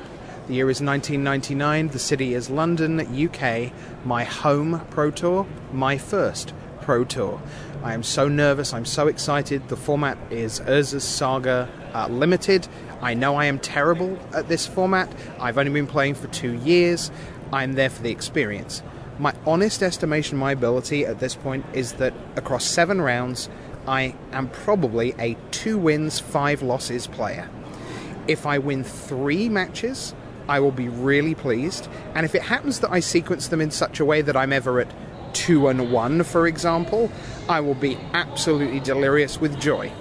The year is 1999. The city is London, UK. My home Pro Tour, my first Pro Tour. I am so nervous. I'm so excited. The format is Urza's Saga Limited. I know I am terrible at this format. I've only been playing for 2 years. I'm there for the experience. My honest estimation, my ability at this point is that across 7 rounds, I am probably a 2 wins, 5 losses player. If I win 3 matches, I will be really pleased. And if it happens that I sequence them in such a way that I'm ever at 2-1, for example, I will be absolutely delirious with joy.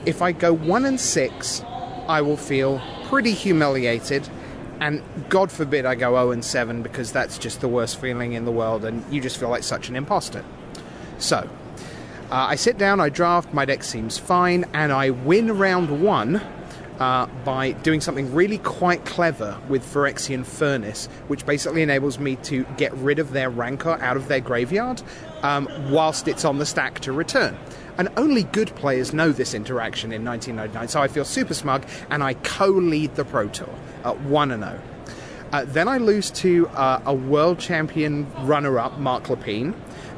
If I go 1-6, I will feel pretty humiliated, and God forbid I go 0-7, because that's just the worst feeling in the world, and you just feel like such an imposter. So, I sit down, I draft, my deck seems fine, and I win round 1 by doing something really quite clever with Phyrexian Furnace, which basically enables me to get rid of their Rancor out of their graveyard whilst it's on the stack to return. And only good players know this interaction in 1999, so I feel super smug, and I co-lead the Pro Tour at 1-0. Then I lose to a world champion runner-up, Mark Lepine.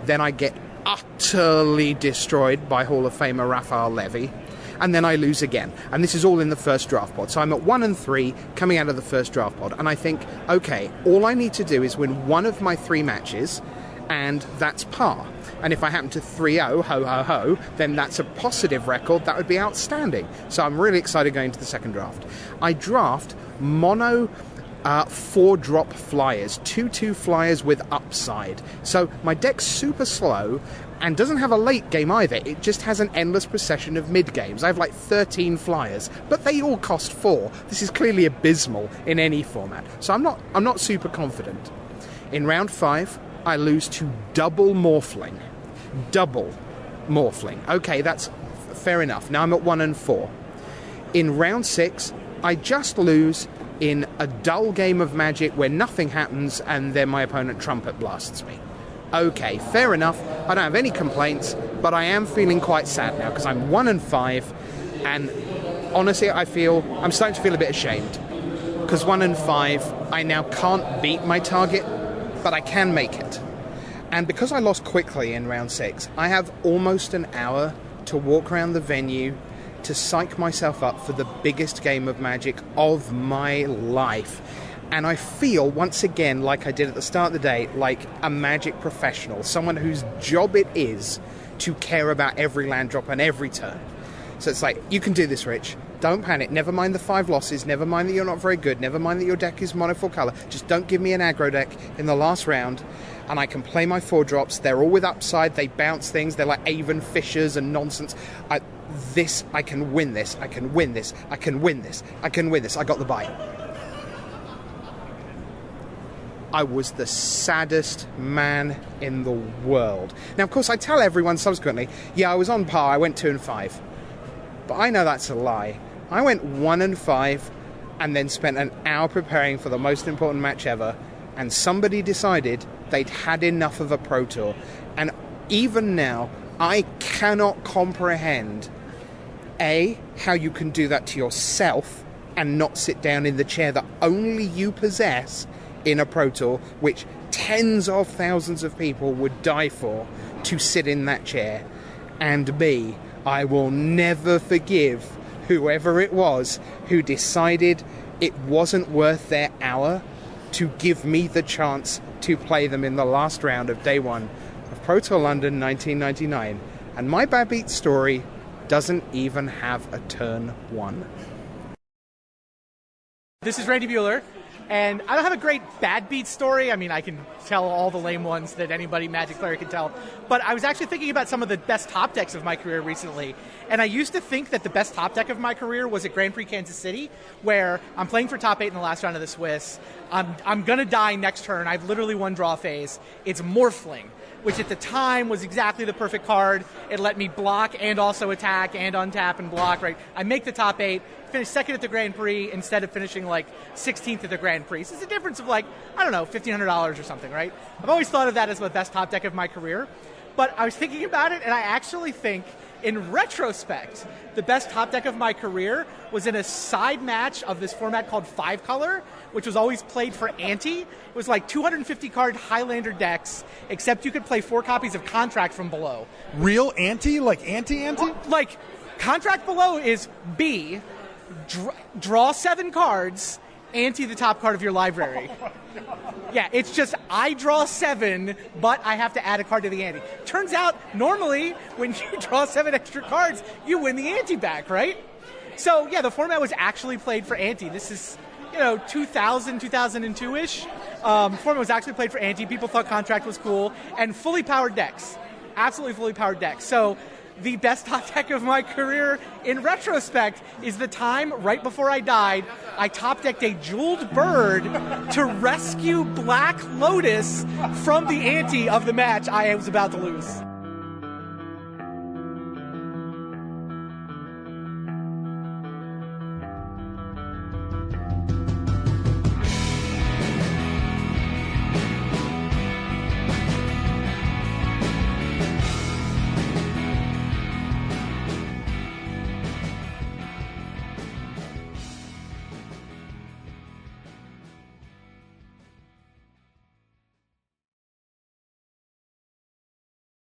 Then I get utterly destroyed by Hall of Famer Raphael Levy. And then I lose again. And this is all in the first draft pod. So I'm at 1-3 coming out of the first draft pod. And I think, okay, all I need to do is win 1 of my 3 matches, and that's par. And if I happen to 3-0, ho, ho, ho, then that's a positive record. That would be outstanding. So I'm really excited going to the second draft. I draft mono 4-drop flyers, 2/2 flyers with upside. So my deck's super slow and doesn't have a late game either. It just has an endless procession of mid games. I have like 13 flyers, but they all cost 4. This is clearly abysmal in any format. So I'm not super confident. In round 5, I lose to double Morphling. Double Morphling. Okay, that's fair enough. Now I'm at 1-4. In round 6, I just lose in a dull game of Magic where nothing happens, and then my opponent trumpet blasts me. Okay, fair enough. I don't have any complaints, but I am feeling quite sad now because I'm 1-5, and honestly, I'm starting to feel a bit ashamed because 1-5, I now can't beat my target, but I can make it. And because I lost quickly in round 6, I have almost an hour to walk around the venue to psych myself up for the biggest game of Magic of my life. And I feel, once again, like I did at the start of the day, like a Magic professional, someone whose job it is to care about every land drop and every turn. So it's like, you can do this, Rich. Don't panic. Never mind the 5 losses. Never mind that you're not very good. Never mind that your deck is mono 4 color. Just don't give me an aggro deck in the last round, and I can play my 4-drops. They're all with upside. They bounce things. They're like Avon Fishers and nonsense. I can win this. I can win this. I can win this. I can win this. I got the bite. I was the saddest man in the world. Now, of course, I tell everyone subsequently, yeah, I was on par. I went 2-5. But I know that's a lie. I went 1-5 and then spent an hour preparing for the most important match ever, and somebody decided they'd had enough of a Pro Tour. And even now, I cannot comprehend, A, how you can do that to yourself and not sit down in the chair that only you possess in a Pro Tour, which tens of thousands of people would die for to sit in that chair. And B, I will never forgive whoever it was who decided it wasn't worth their hour to give me the chance to play them in the last round of day 1 of Pro Tour London 1999. And my bad beat story doesn't even have a turn 1. This is Randy Bueller, and I don't have a great bad beat story. I mean, I can tell all the lame ones that anybody Magic player can tell. But I was actually thinking about some of the best top decks of my career recently. And I used to think that the best top deck of my career was at Grand Prix Kansas City, where I'm playing for top 8 in the last round of the Swiss. I'm going to die next turn. I've literally won draw phase. It's Morphling, which at the time was exactly the perfect card. It let me block and also attack and untap and block, right? I make the top 8, finish second at the Grand Prix instead of finishing like 16th at the Grand Prix. So it's a difference of like, I don't know, $1,500 or something, right? I've always thought of that as the best top deck of my career. But I was thinking about it, and I actually think In retrospect, the best top deck of my career was in a side match of this format called 5-Color, which was always played for ante. It was like 250 card Highlander decks, except you could play 4 copies of Contract from below. Real ante? Like ante-ante? Like, Contract below is B, draw 7 cards, ante the top card of your library. Yeah, it's just I draw 7, but I have to add a card to the ante. Turns out, normally, when you draw 7 extra cards, you win the ante back, right? So, yeah, the format was actually played for ante. This is, 2000, 2002-ish. The format was actually played for ante. People thought Contract was cool. And fully powered decks. Absolutely fully powered decks. So, the best top deck of my career, in retrospect, is the time right before I died, I top decked a Jeweled Bird to rescue Black Lotus from the ante of the match I was about to lose.